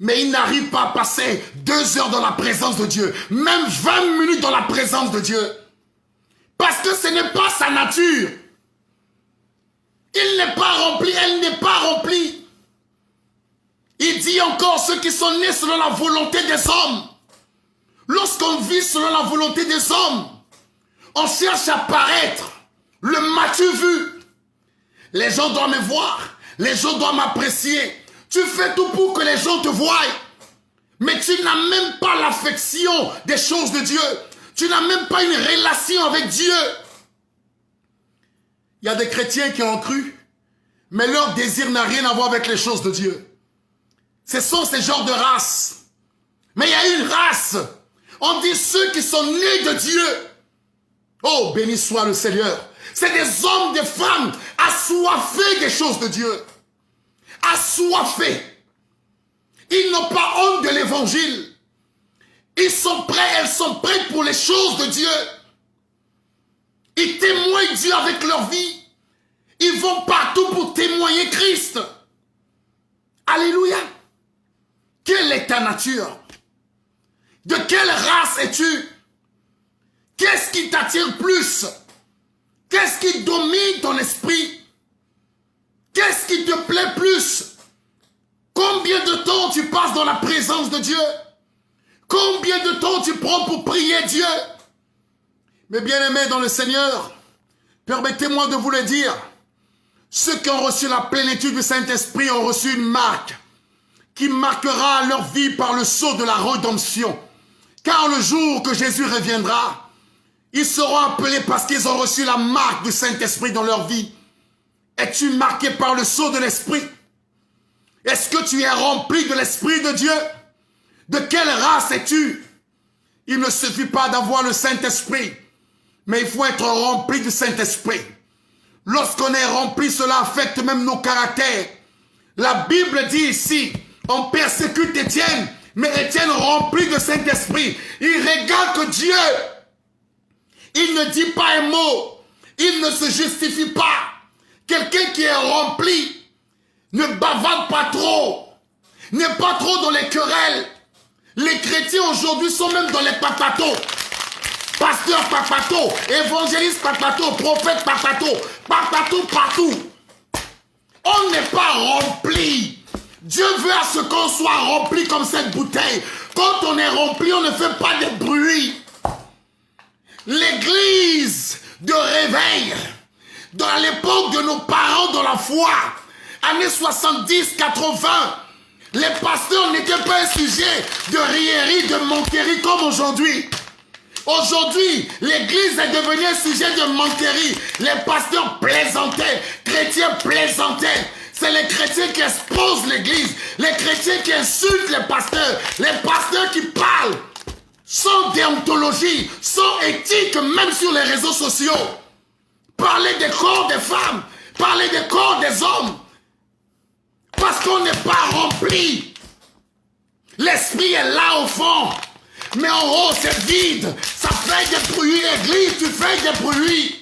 Mais ils n'arrivent pas à passer 2 heures dans la présence de Dieu. Même 20 minutes dans la présence de Dieu. Parce que ce n'est pas sa nature. Il n'est pas rempli, elle n'est pas remplie. Il dit encore ceux qui sont nés selon la volonté des hommes. Lorsqu'on vit selon la volonté des hommes, on cherche à paraître. Le m'as-tu vu? Les gens doivent me voir. Les gens doivent m'apprécier. Tu fais tout pour que les gens te voient. Mais tu n'as même pas l'affection des choses de Dieu. Tu n'as même pas une relation avec Dieu. Il y a des chrétiens qui ont cru, mais leur désir n'a rien à voir avec les choses de Dieu. Ce sont ces genres de races. Mais il y a une race. On dit ceux qui sont nés de Dieu. Oh, béni soit le Seigneur. C'est des hommes, des femmes assoiffés des choses de Dieu. Assoiffés. Ils n'ont pas honte de l'évangile. Ils sont prêts, elles sont prêtes pour les choses de Dieu. Ils témoignent Dieu avec leur vie. Ils vont partout pour témoigner Christ. Alléluia. Quelle est ta nature? De quelle race es-tu? Qu'est-ce qui t'attire plus? Qu'est-ce qui domine ton esprit? Qu'est-ce qui te plaît plus? Combien de temps tu passes dans la présence de Dieu? Combien de temps tu prends pour prier Dieu? Mes bien-aimés dans le Seigneur, permettez-moi de vous le dire, ceux qui ont reçu la plénitude du Saint-Esprit ont reçu une marque qui marquera leur vie par le sceau de la rédemption. Car le jour que Jésus reviendra, ils seront appelés parce qu'ils ont reçu la marque du Saint-Esprit dans leur vie. Es-tu marqué par le sceau de l'Esprit? Est-ce que tu es rempli de l'Esprit de Dieu? De quelle race es-tu? Il ne suffit pas d'avoir le Saint-Esprit, mais il faut être rempli du Saint-Esprit. Lorsqu'on est rempli, cela affecte même nos caractères. La Bible dit ici, on persécute Étienne, mais Étienne rempli de Saint-Esprit. Il regarde que Dieu, il ne dit pas un mot, il ne se justifie pas. Quelqu'un qui est rempli ne bavarde pas trop, n'est pas trop dans les querelles. Les chrétiens aujourd'hui sont même dans les papatos. Pasteur papato, évangéliste papato, prophète papato, papato partout. On n'est pas rempli. Dieu veut à ce qu'on soit rempli comme cette bouteille, Quand on est rempli, on ne fait pas de bruit. L'église de réveil, dans l'époque de nos parents dans la foi, années 70, 80, les pasteurs n'étaient pas un sujet de rierie, de moquerie comme aujourd'hui. Aujourd'hui, l'église est devenue un sujet de moquerie. Les pasteurs plaisantaient, chrétiens plaisantaient. C'est les chrétiens qui exposent l'église, les chrétiens qui insultent les pasteurs qui parlent sans déontologie, sans éthique, même sur les réseaux sociaux. Parler des corps des femmes, parler des corps des hommes. Parce qu'on n'est pas rempli. L'esprit est là au fond. Mais en haut, c'est vide. Ça fait des bruits, l'église, tu fais des bruits.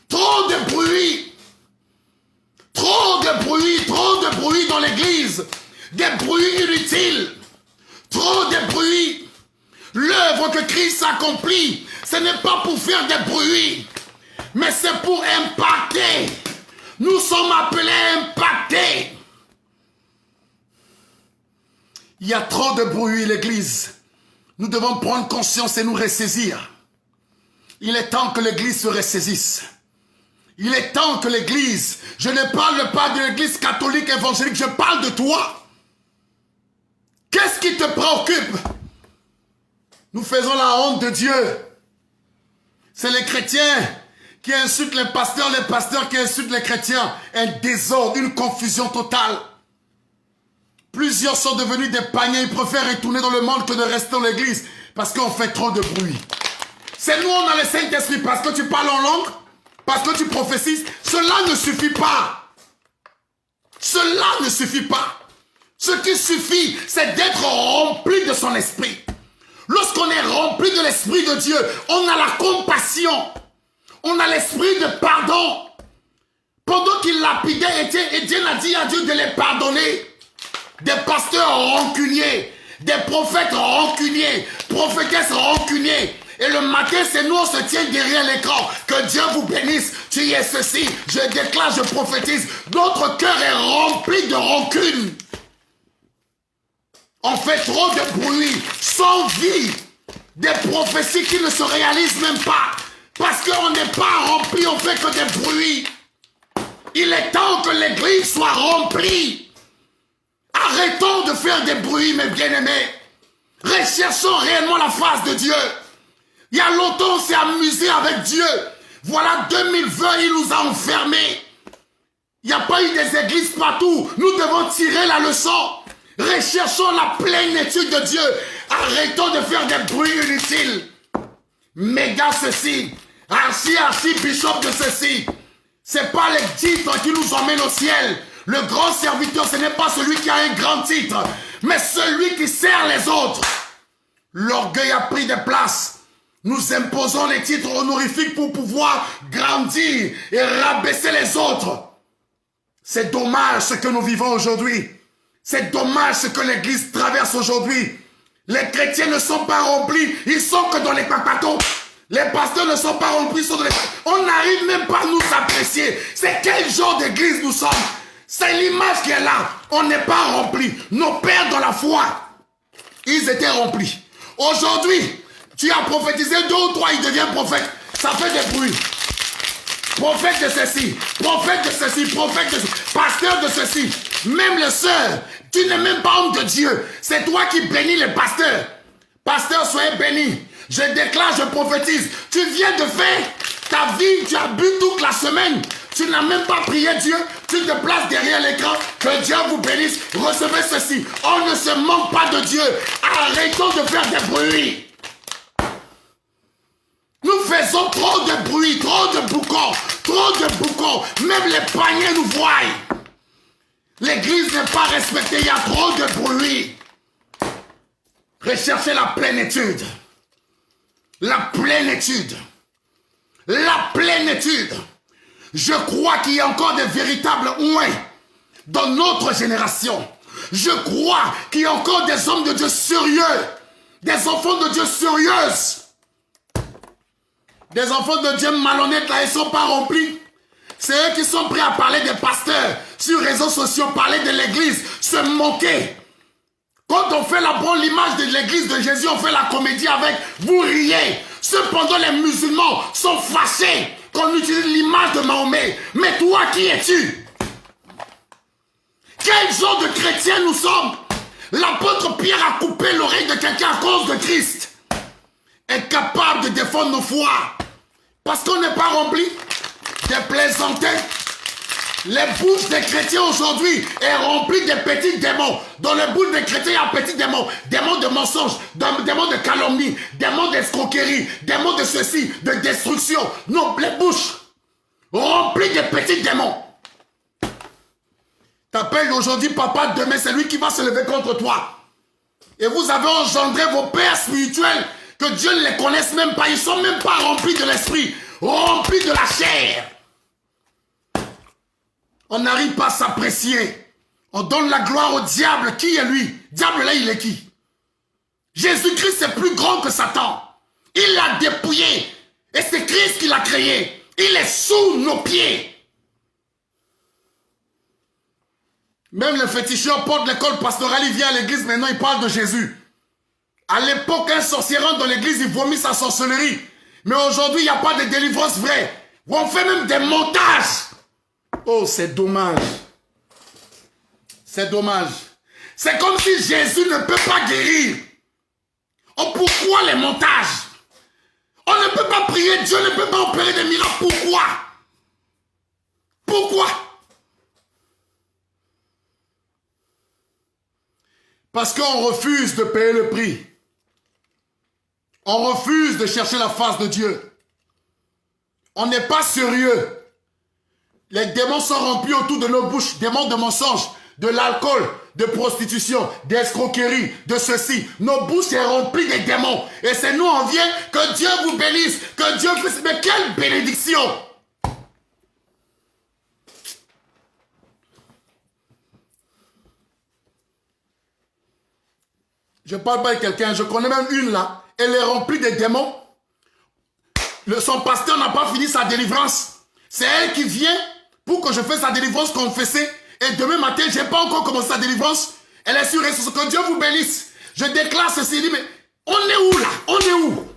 Trop de bruit. Trop de bruit dans l'église. Des bruits inutiles. Trop de bruit. L'œuvre que Christ accomplit, ce n'est pas pour faire des bruits, mais c'est pour impacter. Nous sommes appelés à impacter. Il y a trop de bruit, l'église. Nous devons prendre conscience et nous ressaisir. Il est temps que l'église se ressaisisse. Il est temps que l'église, je ne parle pas de l'église catholique évangélique, je parle de toi. Qu'est-ce qui te préoccupe? Nous faisons la honte de Dieu. C'est les chrétiens qui insultent les pasteurs qui insultent les chrétiens. Un désordre, une confusion totale. Plusieurs sont devenus des paniers, ils préfèrent retourner dans le monde que de rester dans l'église parce qu'on fait trop de bruit. C'est nous, on a le Saint-Esprit parce que tu parles en langue, parce que tu prophétises. Cela ne suffit pas. Cela ne suffit pas. Ce qui suffit, c'est d'être rempli de son esprit. Lorsqu'on est rempli de l'esprit de Dieu, on a la compassion. On a l'esprit de pardon. Pendant qu'il lapidait Étienne a dit à Dieu de les pardonner. Des pasteurs rancuniers, des prophètes rancuniers, prophétesses rancuniers. Et le matin, c'est nous, on se tient derrière l'écran. Que Dieu vous bénisse, tu es ceci. Je déclare, je prophétise. Notre cœur est rempli de rancune. On fait trop de bruit, sans vie. Des prophéties qui ne se réalisent même pas. Parce qu'on n'est pas rempli, on fait que des bruits. Il est temps que l'église soit remplie. Arrêtons de faire des bruits, mes bien-aimés. Recherchons réellement la face de Dieu. Il y a longtemps, on s'est amusé avec Dieu. Voilà 2020, il nous a enfermés. Il n'y a pas eu des églises partout. Nous devons tirer la leçon. Recherchons la plénitude de Dieu. Arrêtons de faire des bruits inutiles. Méga ceci. Archi-bishop de ceci. C'est pas les titres qui nous emmènent au ciel. Le grand serviteur, ce n'est pas celui qui a un grand titre, mais celui qui sert les autres. L'orgueil a pris des places. Nous imposons les titres honorifiques pour pouvoir grandir et rabaisser les autres. C'est dommage ce que nous vivons aujourd'hui. C'est dommage ce que l'Église traverse aujourd'hui. Les chrétiens ne sont pas remplis, ils sont que dans les papatons. Les pasteurs ne sont pas remplis, ils sont dans les... On n'arrive même pas à nous apprécier. C'est quel genre d'église nous sommes? C'est l'image qui est là. On n'est pas rempli. Nos pères dans la foi, ils étaient remplis. Aujourd'hui, tu as prophétisé 2 ou 3, il devient prophète. Ça fait des bruits. Prophète de ceci, prophète de ceci, prophète de ceci, pasteur de ceci. Même les sœurs, tu n'es même pas homme de Dieu. C'est toi qui bénis les pasteurs. Pasteur, soyez bénis. Je déclare, je prophétise. Tu viens de faire ta vie, tu as bu toute la semaine. Tu n'as même pas prié Dieu. Tu te places derrière l'écran. Que Dieu vous bénisse. Recevez ceci. On ne se manque pas de Dieu. Arrêtons de faire des bruits. Nous faisons trop de bruit, trop de boucons. Trop de boucons. Même les paniers nous voient. L'église n'est pas respectée. Il y a trop de bruit. Recherchez la plénitude. La plénitude. La plénitude. Je crois qu'il y a encore des véritables ouins dans notre génération. Je crois qu'il y a encore des hommes de Dieu sérieux. Des enfants de Dieu sérieuses. Des enfants de Dieu malhonnêtes là, ils ne sont pas remplis. C'est eux qui sont prêts à parler des pasteurs sur les réseaux sociaux, parler de l'église, se moquer. Quand on fait l'image de l'église de Jésus, on fait la comédie avec, vous riez. Cependant, les musulmans sont fâchés qu'on utilise l'image de Mahomet. Mais toi, qui es-tu? Quel genre de chrétien nous sommes? L'apôtre Pierre a coupé l'oreille de quelqu'un à cause de Christ. Incapable de défendre nos foi. Parce qu'on n'est pas rempli de plaisantais. Les bouches des chrétiens aujourd'hui est remplie de petits démons. Dans les bouches des chrétiens, il y a petits démons. Démons de mensonges, démons de calomnie, démons d'escroquerie, démons de ceci, de destruction. Non, les bouches remplies de petits démons. T'appelles aujourd'hui papa, demain c'est lui qui va se lever contre toi. Et vous avez engendré vos pères spirituels que Dieu ne les connaisse même pas. Ils ne sont même pas remplis de l'esprit, remplis de la chair. On n'arrive pas à s'apprécier. On donne la gloire au diable. Qui est lui? Diable là, il est qui? Jésus-Christ est plus grand que Satan. Il l'a dépouillé. Et c'est Christ qui l'a créé. Il est sous nos pieds. Même le féticheur porte l'école pastorale, il vient à l'église, maintenant il parle de Jésus. À l'époque, un sorcier rentre dans l'église, il vomit sa sorcellerie. Mais aujourd'hui, il n'y a pas de délivrance vraie. On fait même des montages. Oh, c'est dommage. C'est dommage. C'est comme si Jésus ne peut pas guérir. Oh, pourquoi les montages? On ne peut pas prier, Dieu ne peut pas opérer des miracles. Pourquoi? Pourquoi? Parce qu'on refuse de payer le prix. On refuse de chercher la face de Dieu. On n'est pas sérieux. Les démons sont remplis autour de nos bouches. Démons de mensonges, de l'alcool, de prostitution, d'escroquerie, de ceci. Nos bouches sont remplies de démons. Et c'est nous, on vient, que Dieu vous bénisse, que Dieu fasse... Mais quelle bénédiction! Je parle pas de quelqu'un, je connais même une là. Elle est remplie de démons. Son pasteur n'a pas fini sa délivrance. C'est elle qui vient pour que je fasse sa délivrance confessée. Et demain matin, je n'ai pas encore commencé sa délivrance. Elle est sur ressource. Que Dieu vous bénisse. Je déclare ceci. Dit, mais on est où là? On est où?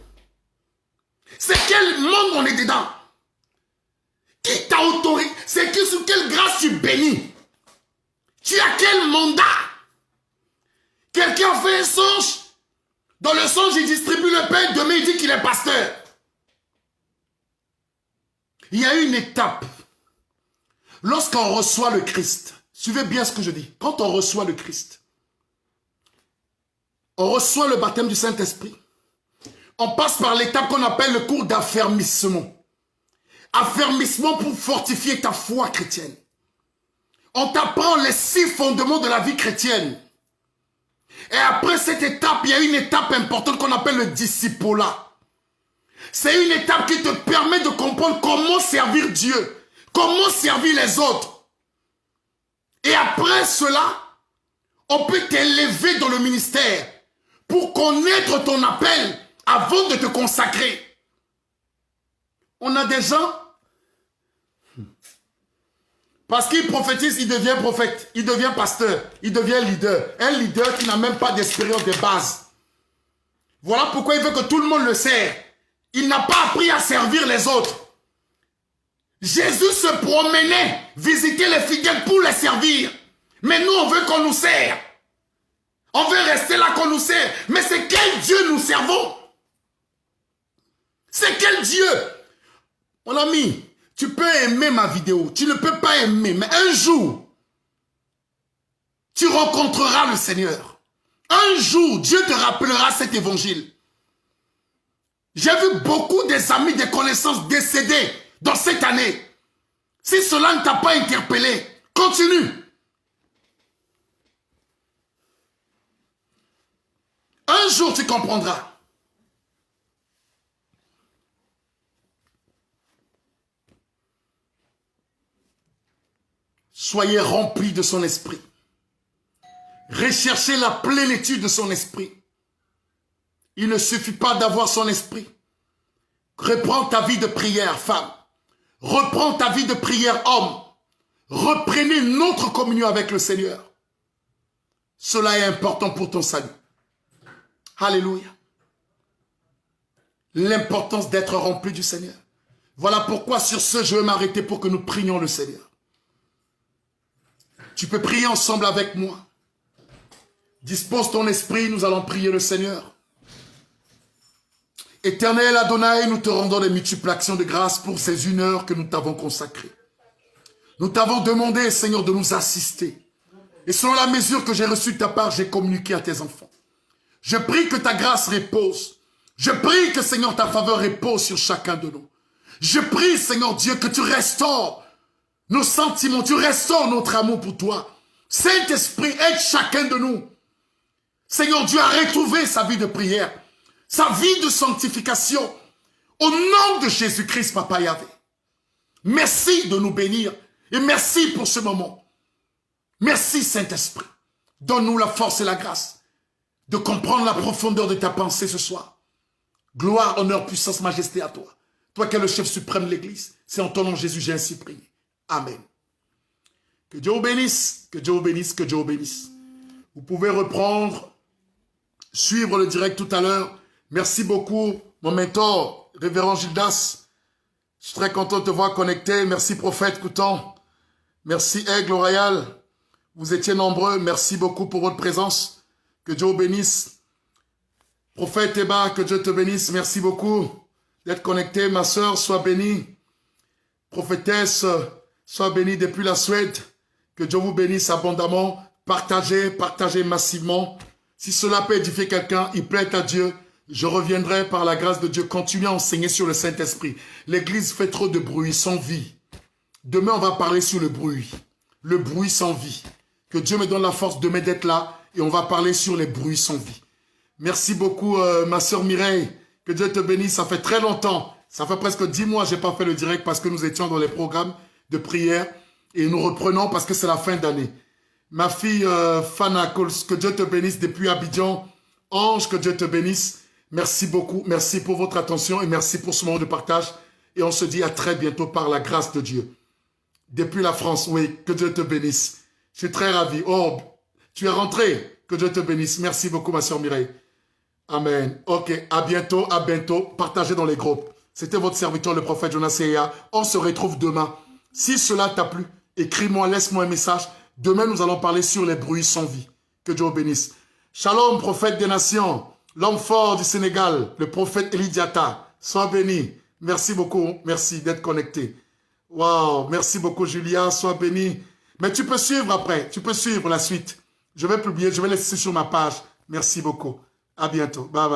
C'est quel monde on est dedans? Qui t'a autorisé? C'est qui, sous quelle grâce tu bénis? Tu as quel mandat? Quelqu'un fait un songe. Dans le songe, il distribue le pain. Demain, il dit qu'il est pasteur. Il y a une étape. Lorsqu'on reçoit le Christ, suivez bien ce que je dis. Quand on reçoit le Christ, on reçoit le baptême du Saint-Esprit. On passe par l'étape qu'on appelle le cours d'affermissement. Affermissement pour fortifier ta foi chrétienne. On t'apprend les 6 fondements de la vie chrétienne. Et après cette étape, il y a une étape importante qu'on appelle le discipolat. C'est une étape qui te permet de comprendre comment servir Dieu, comment servir les autres. Et après cela, on peut t'élever dans le ministère pour connaître ton appel avant de te consacrer. On a des gens, parce qu'il prophétise, il devient prophète, il devient pasteur, il devient leader. Un leader qui n'a même pas d'expérience de base. Voilà pourquoi il veut que tout le monde le serve. Il n'a pas appris à servir les autres. Jésus se promenait, visiter les fidèles pour les servir. Mais nous, on veut qu'on nous serve. On veut rester là qu'on nous serve. Mais c'est quel Dieu nous servons? C'est quel Dieu? Mon ami, tu peux aimer ma vidéo, tu ne peux pas aimer, mais un jour, tu rencontreras le Seigneur. Un jour, Dieu te rappellera cet évangile. J'ai vu beaucoup des amis, des connaissances décédés dans cette année. Si cela ne t'a pas interpellé, continue. Un jour, tu comprendras. Soyez remplis de son esprit. Recherchez la plénitude de son esprit. Il ne suffit pas d'avoir son esprit. Reprends ta vie de prière, femme. Reprends ta vie de prière, homme. Reprenez notre communion avec le Seigneur. Cela est important pour ton salut. Alléluia. L'importance d'être rempli du Seigneur. Voilà pourquoi sur ce, je vais m'arrêter pour que nous prions le Seigneur. Tu peux prier ensemble avec moi. Dispose ton esprit, nous allons prier le Seigneur. Éternel Adonai, nous te rendons des multiples actions de grâce pour ces 1 heure que nous t'avons consacrée. Nous t'avons demandé, Seigneur, de nous assister. Et selon la mesure que j'ai reçue de ta part, j'ai communiqué à tes enfants. Je prie que ta grâce repose. Je prie que, Seigneur, ta faveur repose sur chacun de nous. Je prie, Seigneur Dieu, que tu restaures nos sentiments, tu restaures notre amour pour toi. Saint-Esprit, aide chacun de nous. Seigneur Dieu a retrouvé sa vie de prière, sa vie de sanctification. Au nom de Jésus-Christ, Papa Yahvé. Merci de nous bénir et merci pour ce moment. Merci Saint-Esprit. Donne-nous la force et la grâce de comprendre la profondeur de ta pensée ce soir. Gloire, honneur, puissance, majesté à toi. Toi qui es le chef suprême de l'Église. C'est en ton nom Jésus, j'ai ainsi prié. Amen. Que Dieu vous bénisse, que Dieu vous bénisse, que Dieu vous bénisse. Vous pouvez reprendre, suivre le direct tout à l'heure. Merci beaucoup, mon mentor, révérend Gildas. Je suis très content de te voir connecté. Merci, prophète Coutan. Merci, Aigle Royal. Vous étiez nombreux. Merci beaucoup pour votre présence. Que Dieu vous bénisse. Prophète Eba, que Dieu te bénisse. Merci beaucoup d'être connecté. Ma soeur, sois bénie. Prophétesse, sois bénie depuis la Suède. Que Dieu vous bénisse abondamment. Partagez, partagez massivement. Si cela peut édifier quelqu'un, il plaît à Dieu. Je reviendrai par la grâce de Dieu. Continuez à enseigner sur le Saint-Esprit. L'Église fait trop de bruit sans vie. Demain, on va parler sur le bruit. Le bruit sans vie. Que Dieu me donne la force demain d'être là. Et on va parler sur les bruits sans vie. Merci beaucoup, ma sœur Mireille. Que Dieu te bénisse. Ça fait très longtemps. Ça fait presque 10 mois que je n'ai pas fait le direct parce que nous étions dans les programmes de prière. Et nous reprenons parce que c'est la fin d'année. Ma fille Fana Coles, que Dieu te bénisse depuis Abidjan. Ange, que Dieu te bénisse. Merci beaucoup. Merci pour votre attention et merci pour ce moment de partage. Et on se dit à très bientôt par la grâce de Dieu. Depuis la France, oui, que Dieu te bénisse. Je suis très ravi. Oh, tu es rentré. Que Dieu te bénisse. Merci beaucoup, ma soeur Mireille. Amen. Ok, à bientôt, à bientôt. Partagez dans les groupes. C'était votre serviteur, le prophète Jonas Seya. On se retrouve demain. Si cela t'a plu, écris-moi, laisse-moi un message. Demain, nous allons parler sur les bruits sans vie. Que Dieu vous bénisse. Shalom, prophète des nations. L'homme fort du Sénégal, le prophète Eli Diata. Sois béni. Merci beaucoup. Merci d'être connecté. Waouh. Merci beaucoup, Julia. Sois béni. Mais tu peux suivre après. Tu peux suivre la suite. Je vais publier. Je vais laisser sur ma page. Merci beaucoup. À bientôt. Bye bye.